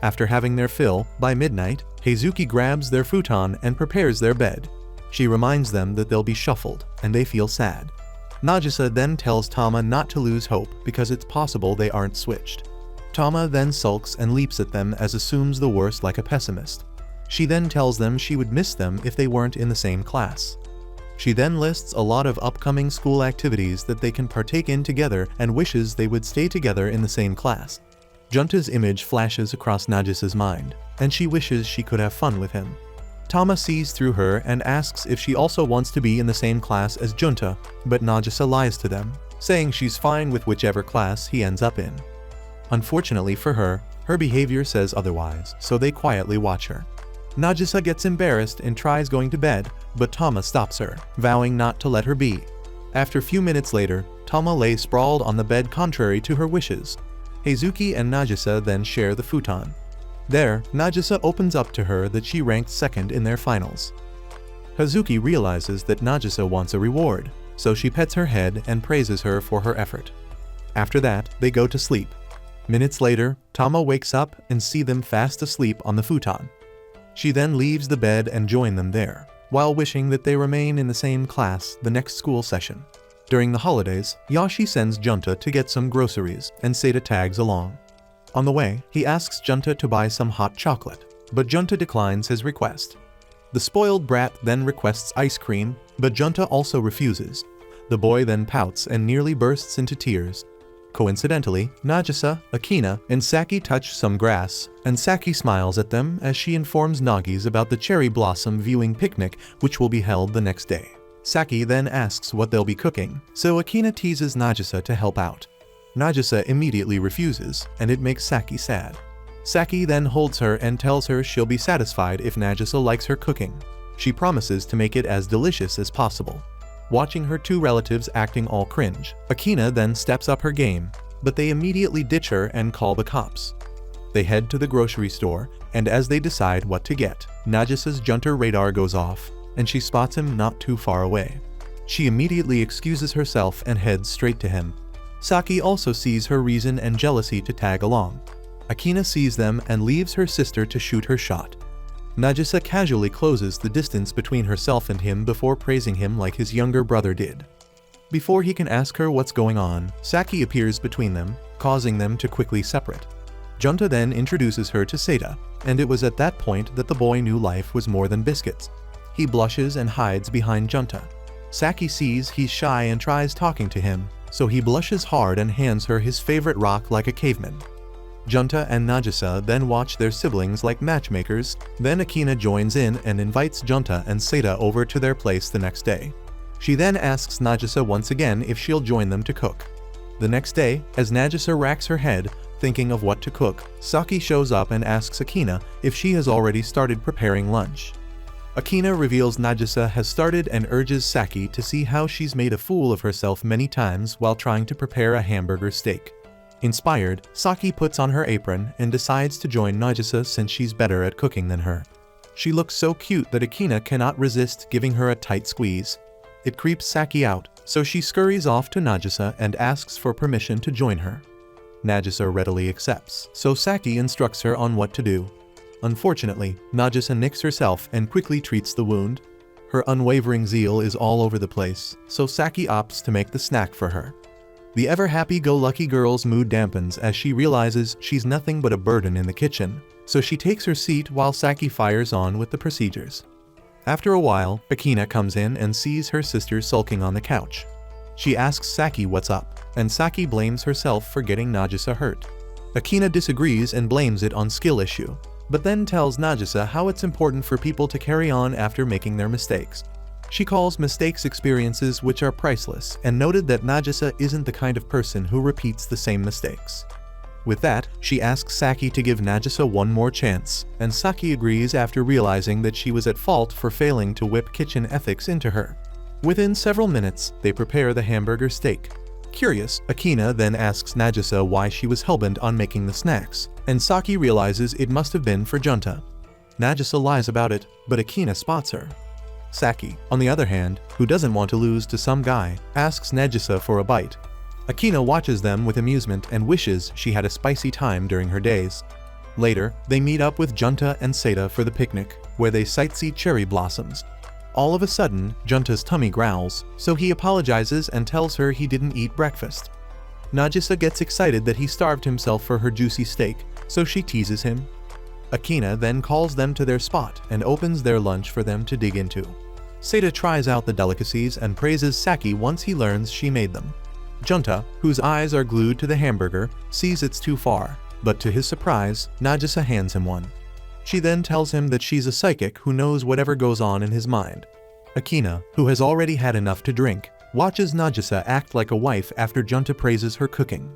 After having their fill, by midnight, Hazuki grabs their futon and prepares their bed. She reminds them that they'll be shuffled, and they feel sad. Nagisa then tells Tama not to lose hope because it's possible they aren't switched. Tama then sulks and leaps at them as assumes the worst like a pessimist. She then tells them she would miss them if they weren't in the same class. She then lists a lot of upcoming school activities that they can partake in together and wishes they would stay together in the same class. Junta's image flashes across Nagisa's mind, and she wishes she could have fun with him. Tama sees through her and asks if she also wants to be in the same class as Junta, but Nagisa lies to them, saying she's fine with whichever class he ends up in. Unfortunately for her, her behavior says otherwise, so they quietly watch her. Nagisa gets embarrassed and tries going to bed, but Tama stops her, vowing not to let her be. After a few minutes later, Tama lays sprawled on the bed contrary to her wishes. Hazuki and Nagisa then share the futon. There, Nagisa opens up to her that she ranked second in their finals. Hazuki realizes that Nagisa wants a reward, so she pets her head and praises her for her effort. After that, they go to sleep. Minutes later, Tama wakes up and sees them fast asleep on the futon. She then leaves the bed and joins them there, while wishing that they remain in the same class the next school session. During the holidays, Yashi sends Junta to get some groceries, and Seda tags along. On the way, he asks Junta to buy some hot chocolate, but Junta declines his request. The spoiled brat then requests ice cream, but Junta also refuses. The boy then pouts and nearly bursts into tears. Coincidentally, Nagisa, Akina, and Saki touch some grass, and Saki smiles at them as she informs Nagis about the cherry blossom viewing picnic which will be held the next day. Saki then asks what they'll be cooking, so Akina teases Nagisa to help out. Nagisa immediately refuses, and it makes Saki sad. Saki then holds her and tells her she'll be satisfied if Nagisa likes her cooking. She promises to make it as delicious as possible. watching her two relatives acting all cringe. Akina then steps up her game, but they immediately ditch her and call the cops. They head to the grocery store, and as they decide what to get, Nagisa's junta radar goes off, and she spots him not too far away. She immediately excuses herself and heads straight to him. Saki also sees her reason and jealousy to tag along. Akina sees them and leaves her sister to shoot her shot. Nagisa casually closes the distance between herself and him before praising him like his younger brother did. Before he can ask her what's going on, Saki appears between them, causing them to quickly separate. Junta then introduces her to Seita, and it was at that point that the boy knew life was more than biscuits. He blushes and hides behind Junta. Saki sees he's shy and tries talking to him, so he blushes hard and hands her his favorite rock like a caveman. Junta and Nagisa then watch their siblings like matchmakers, then Akina joins in and invites Junta and Seita over to their place the next day. She then asks Nagisa once again if she'll join them to cook. The next day, as Nagisa racks her head, thinking of what to cook, Saki shows up and asks Akina if she has already started preparing lunch. Akina reveals Nagisa has started and urges Saki to see how she's made a fool of herself many times while trying to prepare a hamburger steak. Inspired, Saki puts on her apron and decides to join Nagisa since she's better at cooking than her. She looks so cute that Akina cannot resist giving her a tight squeeze. It creeps Saki out, so she scurries off to Nagisa and asks for permission to join her. Nagisa readily accepts, so Saki instructs her on what to do. Unfortunately, Nagisa nicks herself and quickly treats the wound. Her unwavering zeal is all over the place, so Saki opts to make the snack for her. The ever-happy-go-lucky girl's mood dampens as she realizes she's nothing but a burden in the kitchen, so she takes her seat while Saki fires on with the procedures. After a while, Akina comes in and sees her sister sulking on the couch. She asks Saki what's up, and Saki blames herself for getting Nagisa hurt. Akina disagrees and blames it on skill issue, but then tells Nagisa how it's important for people to carry on after making their mistakes. She calls mistakes experiences which are priceless and noted that Nagisa isn't the kind of person who repeats the same mistakes. With that, she asks Saki to give Nagisa one more chance, and Saki agrees after realizing that she was at fault for failing to whip kitchen ethics into her. Within several minutes, they prepare the hamburger steak. Curious, Akina then asks Nagisa why she was hellbent on making the snacks, and Saki realizes it must have been for Junta. Nagisa lies about it, but Akina spots her. Saki, on the other hand, who doesn't want to lose to some guy, asks Nagisa for a bite. Akina watches them with amusement and wishes she had a spicy time during her days. Later, they meet up with Junta and Seita for the picnic, where they sightsee cherry blossoms. All of a sudden, Junta's tummy growls, so he apologizes and tells her he didn't eat breakfast. Nagisa gets excited that he starved himself for her juicy steak, so she teases him. Akina then calls them to their spot and opens their lunch for them to dig into. Seita tries out the delicacies and praises Saki once he learns she made them. Junta, whose eyes are glued to the hamburger, sees it's too far, but to his surprise, Nagisa hands him one. She then tells him that she's a psychic who knows whatever goes on in his mind. Akina, who has already had enough to drink, watches Nagisa act like a wife after Junta praises her cooking.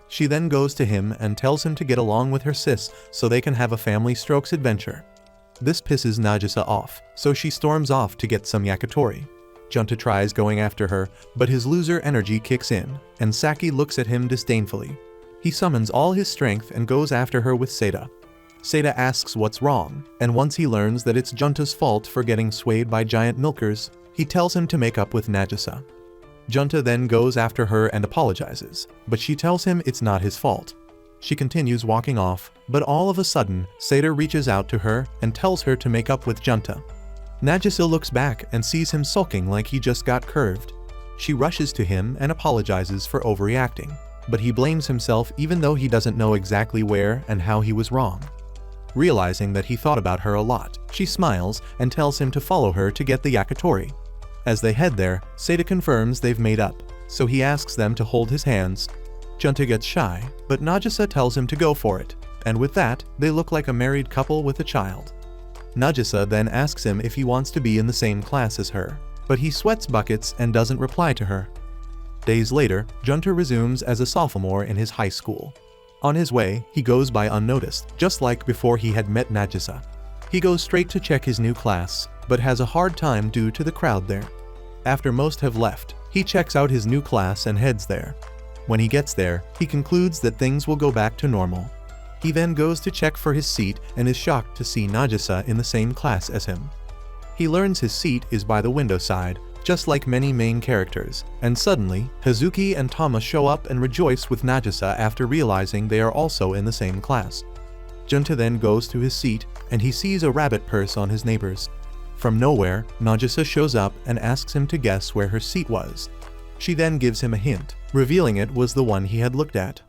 She then goes to him and tells him to get along with her sis so they can have a family strokes adventure. This pisses Nagisa off, so she storms off to get some yakitori. Junta tries going after her, but his loser energy kicks in, and Saki looks at him disdainfully. He summons all his strength and goes after her with Seita. Seita asks what's wrong, and once he learns that it's Junta's fault for getting swayed by giant milkers, he tells him to make up with Nagisa. Junta then goes after her and apologizes, but she tells him it's not his fault. She continues walking off, but all of a sudden, Seita reaches out to her and tells her to make up with Junta. Nagisa looks back and sees him sulking like he just got curved. She rushes to him and apologizes for overreacting, but he blames himself even though he doesn't know exactly where and how he was wrong. Realizing that he thought about her a lot, she smiles and tells him to follow her to get the yakitori. As they head there, Seita confirms they've made up, so he asks them to hold his hands. Junta gets shy, but Nagisa tells him to go for it, and with that, they look like a married couple with a child. Nagisa then asks him if he wants to be in the same class as her, but he sweats buckets and doesn't reply to her. Days later, Junta resumes as a sophomore in his high school. On his way, he goes by unnoticed, just like before he had met Nagisa. He goes straight to check his new class, but has a hard time due to the crowd there. After most have left, he checks out his new class and heads there. When he gets there, he concludes that things will go back to normal. He then goes to check for his seat and is shocked to see Nagisa in the same class as him. He learns his seat is by the window side, just like many main characters, and suddenly, Hazuki and Tama show up and rejoice with Nagisa after realizing they are also in the same class. Junta then goes to his seat, and he sees a rabbit purse on his neighbor's. From nowhere, Nagisa shows up and asks him to guess where her seat was. She then gives him a hint, revealing it was the one he had looked at.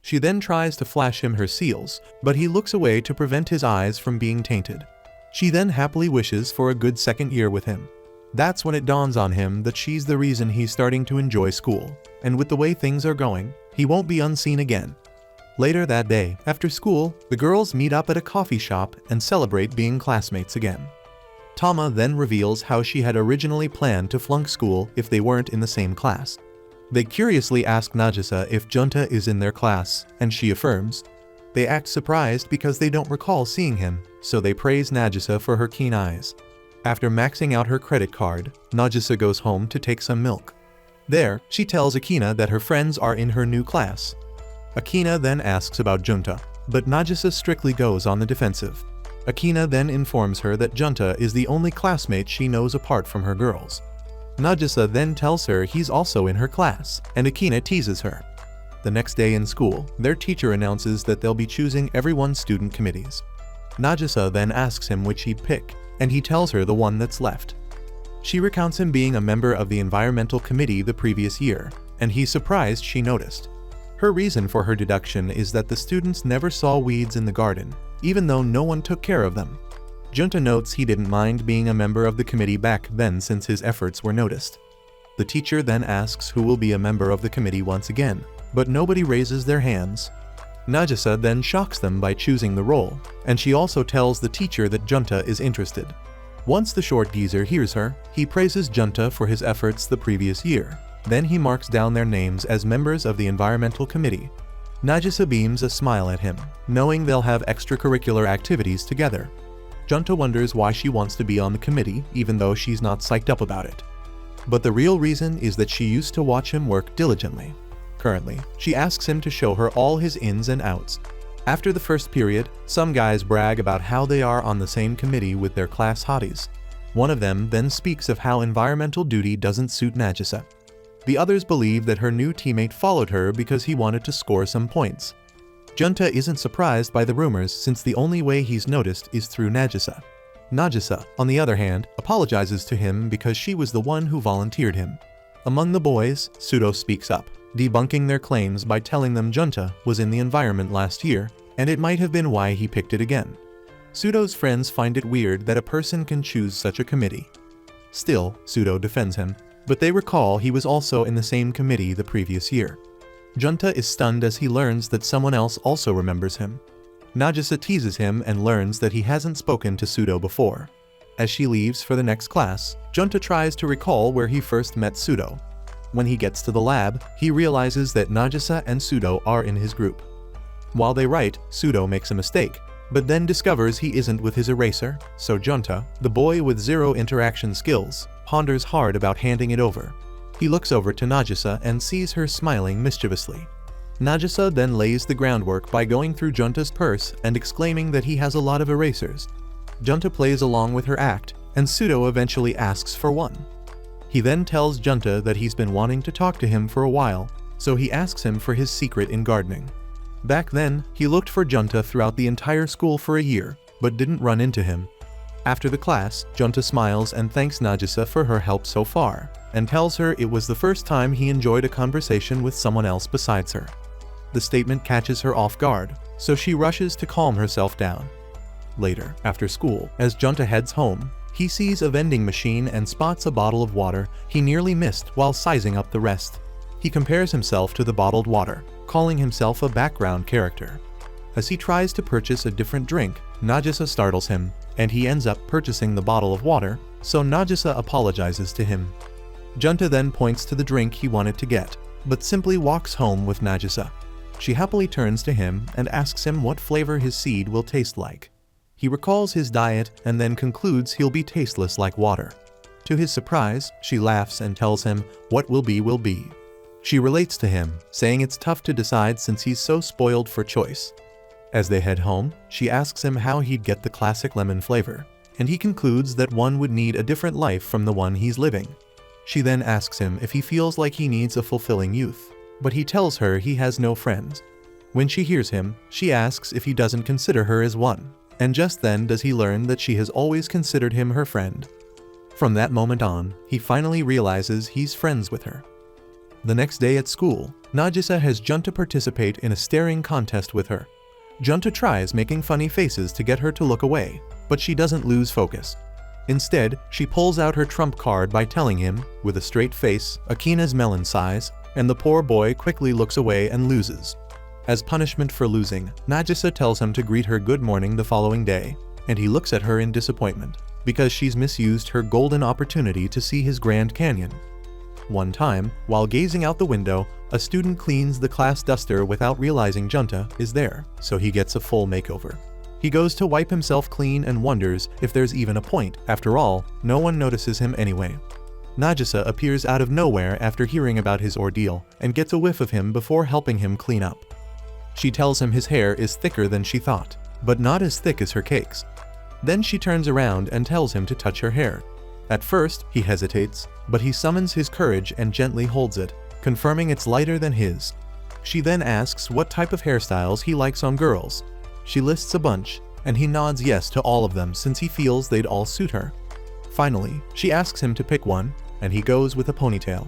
She then tries to flash him her seals, but he looks away to prevent his eyes from being tainted. She then happily wishes for a good second year with him. That's when it dawns on him that she's the reason he's starting to enjoy school, and with the way things are going, he won't be unseen again. Later that day, after school, the girls meet up at a coffee shop and celebrate being classmates again. Tama then reveals how she had originally planned to flunk school if they weren't in the same class. They curiously ask Nagisa if Junta is in their class, and she affirms. They act surprised because they don't recall seeing him, so they praise Nagisa for her keen eyes. After maxing out her credit card, Nagisa goes home to take some milk. There, she tells Akina that her friends are in her new class. Akina then asks about Junta, but Nagisa strictly goes on the defensive. Akina then informs her that Junta is the only classmate she knows apart from her girls. Nagisa then tells her he's also in her class, and Akina teases her. The next day in school, their teacher announces that they'll be choosing everyone's student committees. Nagisa then asks him which he'd pick, and he tells her the one that's left. She recounts him being a member of the environmental committee the previous year, and he's surprised she noticed. Her reason for her deduction is that the students never saw weeds in the garden, even though no one took care of them. Junta notes he didn't mind being a member of the committee back then since his efforts were noticed. The teacher then asks who will be a member of the committee once again, but nobody raises their hands. Nagisa then shocks them by choosing the role, and she also tells the teacher that Junta is interested. Once the short geezer hears her, he praises Junta for his efforts the previous year. Then he marks down their names as members of the environmental committee. Nagisa beams a smile at him, knowing they'll have extracurricular activities together. Junta wonders why she wants to be on the committee even though she's not psyched up about it. But the real reason is that she used to watch him work diligently. Currently, she asks him to show her all his ins and outs. After the first period, some guys brag about how they are on the same committee with their class hotties. One of them then speaks of how environmental duty doesn't suit Nagisa. The others believe that her new teammate followed her because he wanted to score some points. Junta isn't surprised by the rumors since the only way he's noticed is through Nagisa. Nagisa, on the other hand, apologizes to him because she was the one who volunteered him. Among the boys, Pseudo speaks up, debunking their claims by telling them Junta was in the environment last year, and it might have been why he picked it again. Pseudo's friends find it weird that a person can choose such a committee. Still, Pseudo defends him, but they recall he was also in the same committee the previous year. Junta is stunned as he learns that someone else also remembers him. Nagisa teases him and learns that he hasn't spoken to Pseudo before. As she leaves for the next class, Junta tries to recall where he first met Pseudo. When he gets to the lab, he realizes that Nagisa and Pseudo are in his group. While they write, Pseudo makes a mistake, but then discovers he isn't with his eraser, so Junta, the boy with zero interaction skills, ponders hard about handing it over. He looks over to Nagisa and sees her smiling mischievously. Nagisa then lays the groundwork by going through Junta's purse and exclaiming that he has a lot of erasers. Junta plays along with her act, and Pseudo eventually asks for one. He then tells Junta that he's been wanting to talk to him for a while, so he asks him for his secret in gardening. Back then, he looked for Junta throughout the entire school for a year, but didn't run into him. After the class, Junta smiles and thanks Nagisa for her help so far, and tells her it was the first time he enjoyed a conversation with someone else besides her. The statement catches her off guard, so she rushes to calm herself down. Later, after school, as Junta heads home, he sees a vending machine and spots a bottle of water he nearly missed while sizing up the rest. He compares himself to the bottled water, calling himself a background character. As he tries to purchase a different drink, Nagisa startles him, and he ends up purchasing the bottle of water, so Nagisa apologizes to him. Junta then points to the drink he wanted to get, but simply walks home with Nagisa. She happily turns to him and asks him what flavor his seed will taste like. He recalls his diet and then concludes he'll be tasteless like water. To his surprise, she laughs and tells him, "What will be will be." She relates to him, saying it's tough to decide since he's so spoiled for choice. As they head home, she asks him how he'd get the classic lemon flavor, and he concludes that one would need a different life from the one he's living. She then asks him if he feels like he needs a fulfilling youth, but he tells her he has no friends. When she hears him, she asks if he doesn't consider her as one, and just then does he learn that she has always considered him her friend. From that moment on, he finally realizes he's friends with her. The next day at school, Nagisa has Junta participate in a staring contest with her. Junta tries making funny faces to get her to look away, but she doesn't lose focus. Instead, she pulls out her trump card by telling him, with a straight face, Akina's melon size, and the poor boy quickly looks away and loses. As punishment for losing, Nagisa tells him to greet her good morning the following day, and he looks at her in disappointment, because she's misused her golden opportunity to see his Grand Canyon. One time, while gazing out the window, a student cleans the class duster without realizing Junta is there, so he gets a full makeover. He goes to wipe himself clean and wonders if there's even a point. After all, no one notices him anyway. Nagisa appears out of nowhere after hearing about his ordeal and gets a whiff of him before helping him clean up. She tells him his hair is thicker than she thought, but not as thick as her cakes. Then she turns around and tells him to touch her hair. At first, he hesitates, but he summons his courage and gently holds it, confirming it's lighter than his. She then asks what type of hairstyles he likes on girls. She lists a bunch, and he nods yes to all of them since he feels they'd all suit her. Finally, she asks him to pick one, and he goes with a ponytail.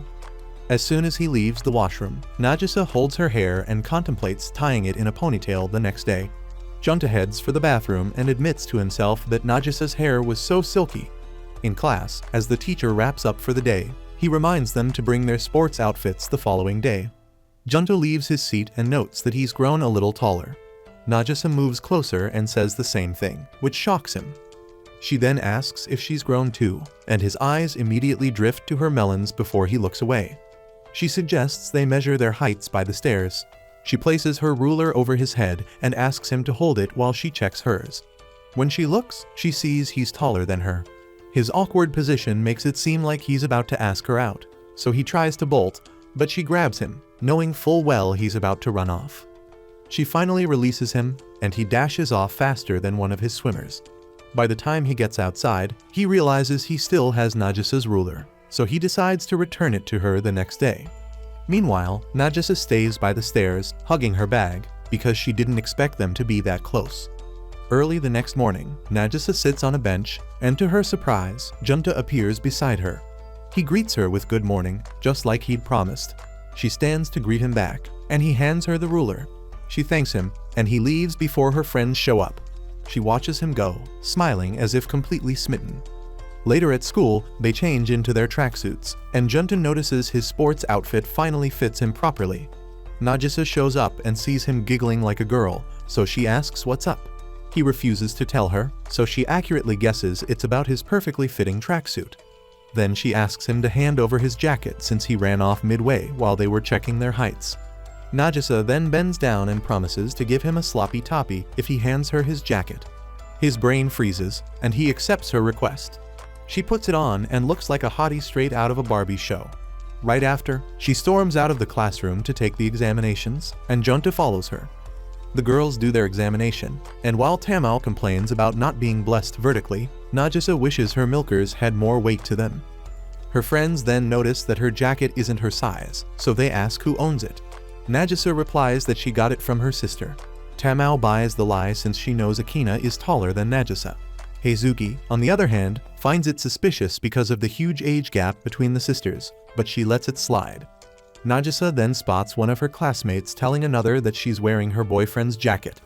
As soon as he leaves the washroom, Nagisa holds her hair and contemplates tying it in a ponytail the next day. Junta heads for the bathroom and admits to himself that Nagisa's hair was so silky. In class, as the teacher wraps up for the day, he reminds them to bring their sports outfits the following day. Junta leaves his seat and notes that he's grown a little taller. Nagisa moves closer and says the same thing, which shocks him. She then asks if she's grown too, and his eyes immediately drift to her melons before he looks away. She suggests they measure their heights by the stairs. She places her ruler over his head and asks him to hold it while she checks hers. When she looks, she sees he's taller than her. His awkward position makes it seem like he's about to ask her out, so he tries to bolt, but she grabs him, knowing full well he's about to run off. She finally releases him, and he dashes off faster than one of his swimmers. By the time he gets outside, he realizes he still has Nagisa's ruler, so he decides to return it to her the next day. Meanwhile, Nagisa stays by the stairs, hugging her bag, because she didn't expect them to be that close. Early the next morning, Nagisa sits on a bench, and to her surprise, Junta appears beside her. He greets her with good morning, just like he'd promised. She stands to greet him back, and he hands her the ruler. She thanks him, and he leaves before her friends show up. She watches him go, smiling as if completely smitten. Later at school, they change into their tracksuits, and Junta notices his sports outfit finally fits him properly. Nagisa shows up and sees him giggling like a girl, so she asks what's up. He refuses to tell her, so she accurately guesses it's about his perfectly fitting tracksuit. Then she asks him to hand over his jacket since he ran off midway while they were checking their heights. Nagisa then bends down and promises to give him a sloppy toppy if he hands her his jacket. His brain freezes, and he accepts her request. She puts it on and looks like a hottie straight out of a Barbie show. Right after, she storms out of the classroom to take the examinations, and Junta follows her. The girls do their examination, and while Tamao complains about not being blessed vertically, Nagisa wishes her milkers had more weight to them. Her friends then notice that her jacket isn't her size, so they ask who owns it. Nagisa replies that she got it from her sister. Tamao buys the lie since she knows Akina is taller than Nagisa. Heizuki, on the other hand, finds it suspicious because of the huge age gap between the sisters, but she lets it slide. Nagisa then spots one of her classmates telling another that she's wearing her boyfriend's jacket.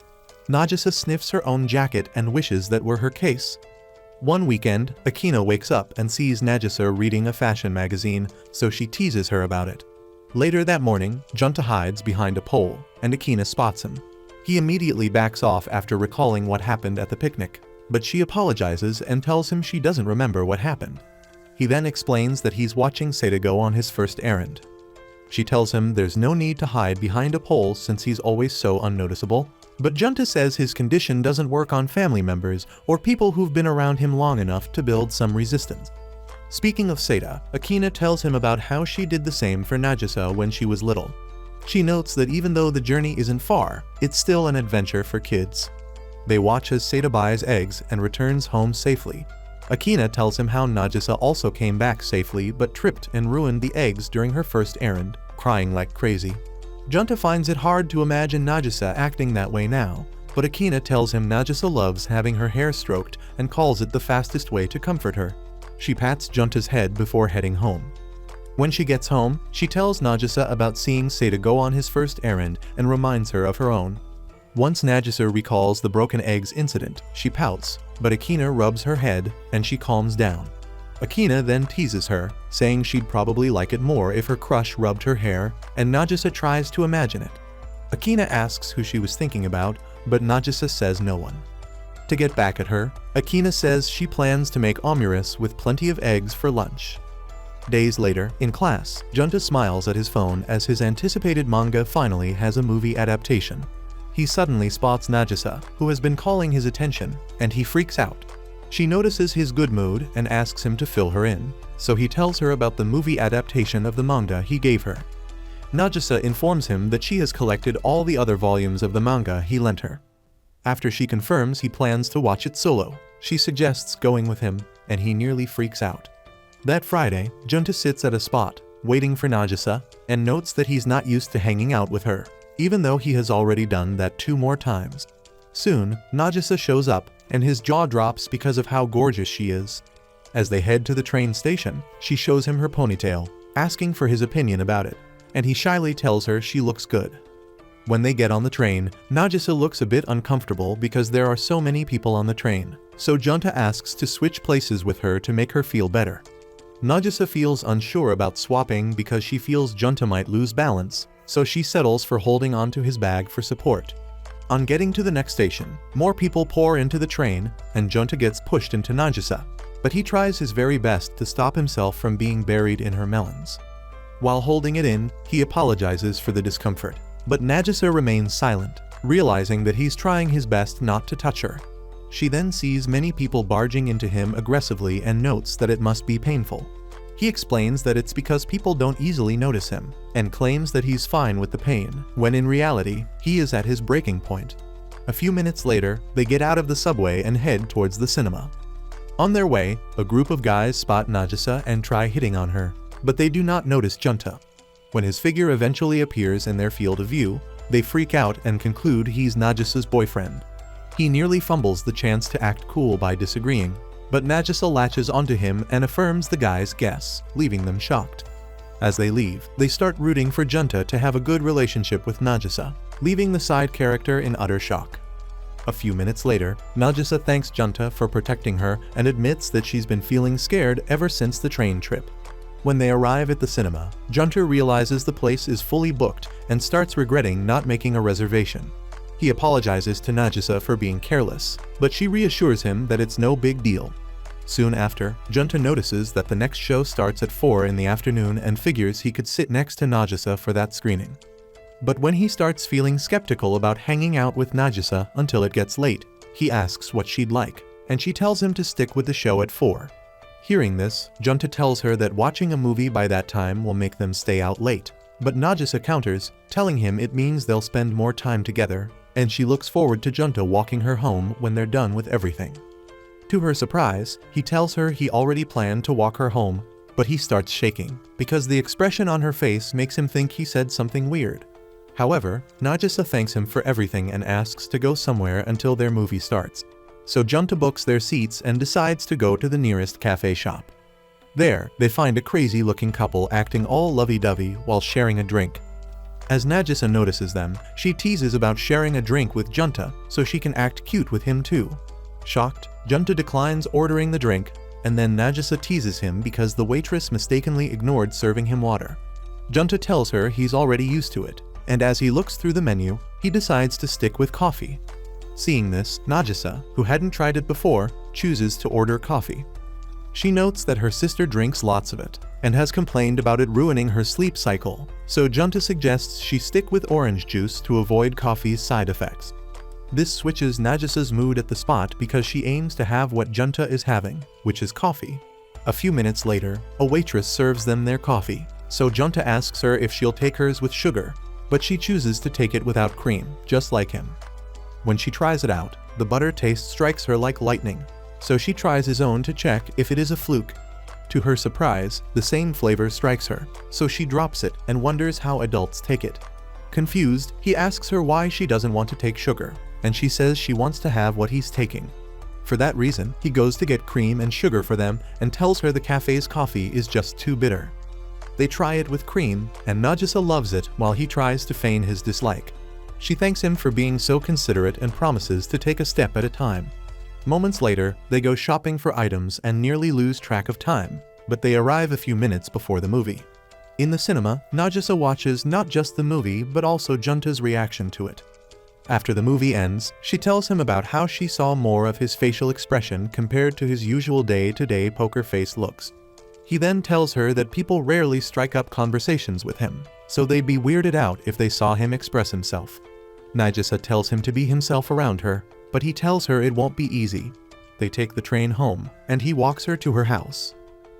Nagisa sniffs her own jacket and wishes that were her case. One weekend, Akina wakes up and sees Nagisa reading a fashion magazine, so she teases her about it. Later that morning, Junta hides behind a pole, and Akina spots him. He immediately backs off after recalling what happened at the picnic, but she apologizes and tells him she doesn't remember what happened. He then explains that he's watching Seidago on his first errand. She tells him there's no need to hide behind a pole since he's always so unnoticeable, but Junta says his condition doesn't work on family members or people who've been around him long enough to build some resistance. Speaking of Seda, Akina tells him about how she did the same for Nagisa when she was little. She notes that even though the journey isn't far, it's still an adventure for kids. They watch as Seda buys eggs and returns home safely. Akina tells him how Nagisa also came back safely but tripped and ruined the eggs during her first errand, crying like crazy. Junta finds it hard to imagine Nagisa acting that way now, but Akina tells him Nagisa loves having her hair stroked and calls it the fastest way to comfort her. She pats Junta's head before heading home. When she gets home, she tells Nagisa about seeing Seda go on his first errand and reminds her of her own. Once Nagisa recalls the broken eggs incident, she pouts, but Akina rubs her head and she calms down. Akina then teases her, saying she'd probably like it more if her crush rubbed her hair, and Nagisa tries to imagine it. Akina asks who she was thinking about, but Nagisa says no one. To get back at her, Akina says she plans to make omuris with plenty of eggs for lunch. Days later, in class, Junta smiles at his phone as his anticipated manga finally has a movie adaptation. He suddenly spots Nagisa, who has been calling his attention, and he freaks out. She notices his good mood and asks him to fill her in, so he tells her about the movie adaptation of the manga he gave her. Nagisa informs him that she has collected all the other volumes of the manga he lent her. After she confirms he plans to watch it solo, she suggests going with him, and he nearly freaks out. That Friday, Junta sits at a spot, waiting for Nagisa, and notes that he's not used to hanging out with her, even though he has already done that 2 more times. Soon, Nagisa shows up, and his jaw drops because of how gorgeous she is. As they head to the train station, she shows him her ponytail, asking for his opinion about it, and he shyly tells her she looks good. When they get on the train, Nagisa looks a bit uncomfortable because there are so many people on the train, so Junta asks to switch places with her to make her feel better. Nagisa feels unsure about swapping because she feels Junta might lose balance, so she settles for holding onto his bag for support. On getting to the next station, more people pour into the train, and Junta gets pushed into Nagisa, but he tries his very best to stop himself from being buried in her melons. While holding it in, he apologizes for the discomfort, but Nagisa remains silent, realizing that he's trying his best not to touch her. She then sees many people barging into him aggressively and notes that it must be painful. He explains that it's because people don't easily notice him, and claims that he's fine with the pain, when in reality, he is at his breaking point. A few minutes later, they get out of the subway and head towards the cinema. On their way, a group of guys spot Nagisa and try hitting on her, but they do not notice Junta. When his figure eventually appears in their field of view, they freak out and conclude he's Nagisa's boyfriend. He nearly fumbles the chance to act cool by disagreeing, but Nagisa latches onto him and affirms the guy's guess, leaving them shocked. As they leave, they start rooting for Junta to have a good relationship with Nagisa, leaving the side character in utter shock. A few minutes later, Nagisa thanks Junta for protecting her and admits that she's been feeling scared ever since the train trip. When they arrive at the cinema, Junta realizes the place is fully booked and starts regretting not making a reservation. He apologizes to Nagisa for being careless, but she reassures him that it's no big deal. Soon after, Junta notices that the next show starts at 4 in the afternoon and figures he could sit next to Nagisa for that screening. But when he starts feeling skeptical about hanging out with Nagisa until it gets late, he asks what she'd like, and she tells him to stick with the show at 4. Hearing this, Junta tells her that watching a movie by that time will make them stay out late, but Nagisa counters, telling him it means they'll spend more time together, and she looks forward to Junta walking her home when they're done with everything. To her surprise, he tells her he already planned to walk her home, but he starts shaking, because the expression on her face makes him think he said something weird. However, Nagisa thanks him for everything and asks to go somewhere until their movie starts. So Junta books their seats and decides to go to the nearest cafe shop. There, they find a crazy-looking couple acting all lovey-dovey while sharing a drink. As Nagisa notices them, she teases about sharing a drink with Junta so she can act cute with him too. Shocked, Junta declines ordering the drink, and then Nagisa teases him because the waitress mistakenly ignored serving him water. Junta tells her he's already used to it, and as he looks through the menu, he decides to stick with coffee. Seeing this, Nagisa, who hadn't tried it before, chooses to order coffee. She notes that her sister drinks lots of it, and has complained about it ruining her sleep cycle, so Junta suggests she stick with orange juice to avoid coffee's side effects. This switches Nagisa's mood at the spot because she aims to have what Junta is having, which is coffee. A few minutes later, a waitress serves them their coffee, so Junta asks her if she'll take hers with sugar, but she chooses to take it without cream, just like him. When she tries it out, the butter taste strikes her like lightning, so she tries his own to check if it is a fluke. To her surprise, the same flavor strikes her, so she drops it and wonders how adults take it. Confused, he asks her why she doesn't want to take sugar, and she says she wants to have what he's taking. For that reason, he goes to get cream and sugar for them and tells her the cafe's coffee is just too bitter. They try it with cream, and Nagisa loves it while he tries to feign his dislike. She thanks him for being so considerate and promises to take a step at a time. Moments later, they go shopping for items and nearly lose track of time, but they arrive a few minutes before the movie. In the cinema, Nagisa watches not just the movie but also Junta's reaction to it. After the movie ends, she tells him about how she saw more of his facial expression compared to his usual day-to-day poker face looks. He then tells her that people rarely strike up conversations with him, so they'd be weirded out if they saw him express himself. Nagisa tells him to be himself around her, but he tells her it won't be easy. They take the train home, and he walks her to her house.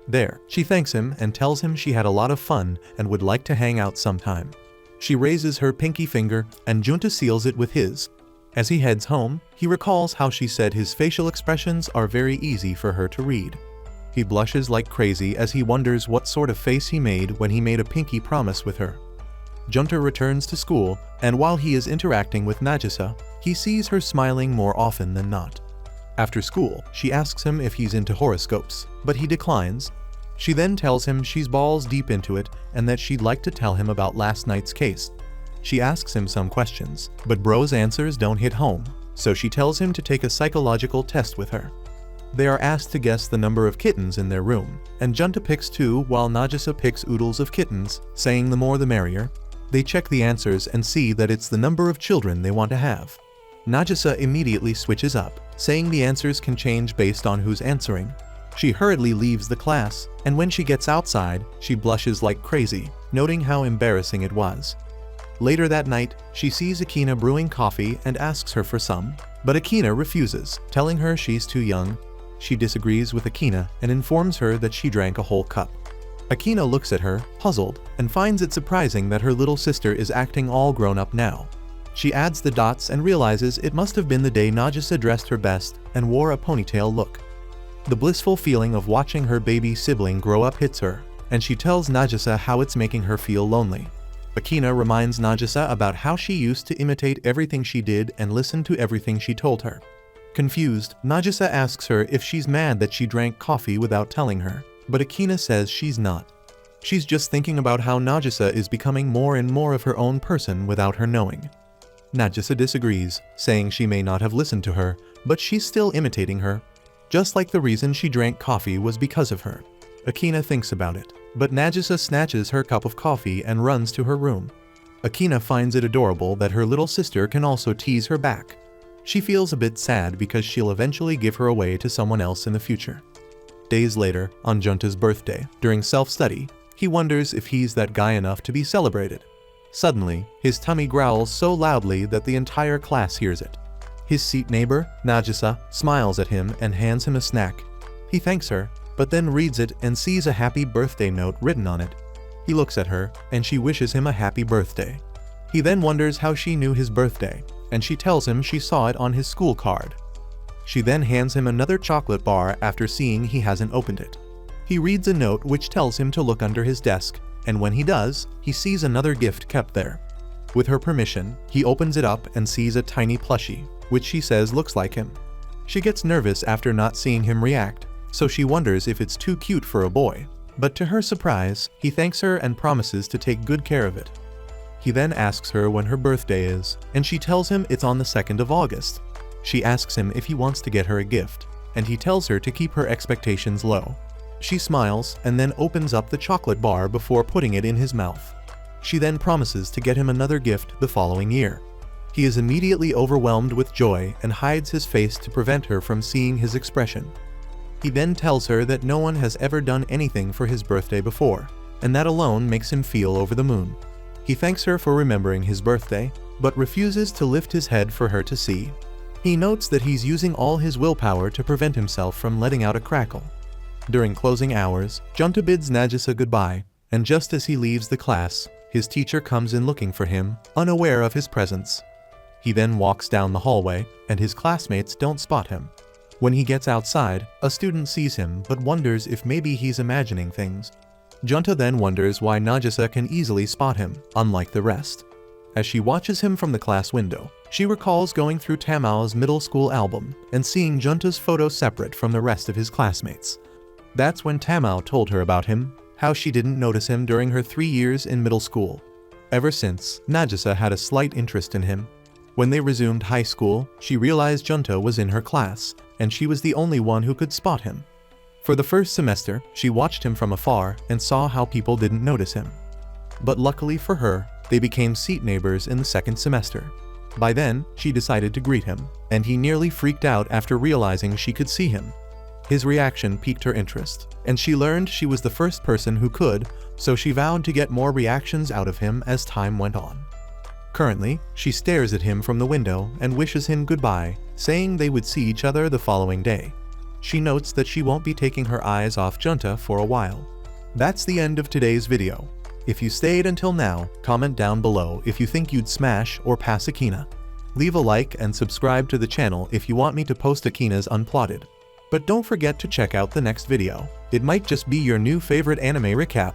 There, she thanks him and tells him she had a lot of fun and would like to hang out sometime. She raises her pinky finger, and Junta seals it with his. As he heads home, he recalls how she said his facial expressions are very easy for her to read. He blushes like crazy as he wonders what sort of face he made when he made a pinky promise with her. Junta returns to school, and while he is interacting with Nagisa, he sees her smiling more often than not. After school, she asks him if he's into horoscopes, but he declines. She then tells him she's balls deep into it and that she'd like to tell him about last night's case. She asks him some questions, but bro's answers don't hit home, so she tells him to take a psychological test with her. They are asked to guess the number of kittens in their room, and Junta picks 2 while Nagisa picks oodles of kittens, saying the more the merrier. They check the answers and see that it's the number of children they want to have. Nagisa immediately switches up, saying the answers can change based on who's answering. She hurriedly leaves the class, and when she gets outside, she blushes like crazy, noting how embarrassing it was. Later that night, she sees Akina brewing coffee and asks her for some, but Akina refuses, telling her she's too young. She disagrees with Akina and informs her that she drank a whole cup. Akina looks at her, puzzled, and finds it surprising that her little sister is acting all grown up now. She adds the dots and realizes it must have been the day Nagisa dressed her best and wore a ponytail look. The blissful feeling of watching her baby sibling grow up hits her, and she tells Nagisa how it's making her feel lonely. Akina reminds Nagisa about how she used to imitate everything she did and listen to everything she told her. Confused, Nagisa asks her if she's mad that she drank coffee without telling her, but Akina says she's not. She's just thinking about how Nagisa is becoming more and more of her own person without her knowing. Nagisa disagrees, saying she may not have listened to her, but she's still imitating her. Just like the reason she drank coffee was because of her. Akina thinks about it, but Nagisa snatches her cup of coffee and runs to her room. Akina finds it adorable that her little sister can also tease her back. She feels a bit sad because she'll eventually give her away to someone else in the future. Days later, on Junta's birthday, during self-study, he wonders if he's that guy enough to be celebrated. Suddenly, his tummy growls so loudly that the entire class hears it. His seat neighbor, Nagisa, smiles at him and hands him a snack. He thanks her, but then reads it and sees a happy birthday note written on it. He looks at her, and she wishes him a happy birthday. He then wonders how she knew his birthday, and she tells him she saw it on his school card. She then hands him another chocolate bar after seeing he hasn't opened it. He reads a note which tells him to look under his desk, and when he does, he sees another gift kept there. With her permission, he opens it up and sees a tiny plushie, which she says looks like him. She gets nervous after not seeing him react, so she wonders if it's too cute for a boy. But to her surprise, he thanks her and promises to take good care of it. He then asks her when her birthday is, and she tells him it's on the 2nd of August. She asks him if he wants to get her a gift, and he tells her to keep her expectations low. She smiles and then opens up the chocolate bar before putting it in his mouth. She then promises to get him another gift the following year. He is immediately overwhelmed with joy and hides his face to prevent her from seeing his expression. He then tells her that no one has ever done anything for his birthday before, and that alone makes him feel over the moon. He thanks her for remembering his birthday, but refuses to lift his head for her to see. He notes that he's using all his willpower to prevent himself from letting out a crackle. During closing hours, Junta bids Nagisa goodbye, and just as he leaves the class, his teacher comes in looking for him, unaware of his presence. He then walks down the hallway, and his classmates don't spot him. When he gets outside, a student sees him but wonders if maybe he's imagining things. Junta then wonders why Nagisa can easily spot him, unlike the rest. As she watches him from the class window, she recalls going through Tamao's middle school album and seeing Junta's photo separate from the rest of his classmates. That's when Tamao told her about him, how she didn't notice him during her 3 years in middle school. Ever since, Nagisa had a slight interest in him. When they resumed high school, she realized Junta was in her class, and she was the only one who could spot him. For the first semester, she watched him from afar and saw how people didn't notice him. But luckily for her, they became seat neighbors in the second semester. By then, she decided to greet him, and he nearly freaked out after realizing she could see him. His reaction piqued her interest, and she learned she was the first person who could, so she vowed to get more reactions out of him as time went on. Currently, she stares at him from the window and wishes him goodbye, saying they would see each other the following day. She notes that she won't be taking her eyes off Junta for a while. That's the end of today's video. If you stayed until now, comment down below if you think you'd smash or pass Akina. Leave a like and subscribe to the channel if you want me to post Akina's Unplotted. But don't forget to check out the next video. It might just be your new favorite anime recap.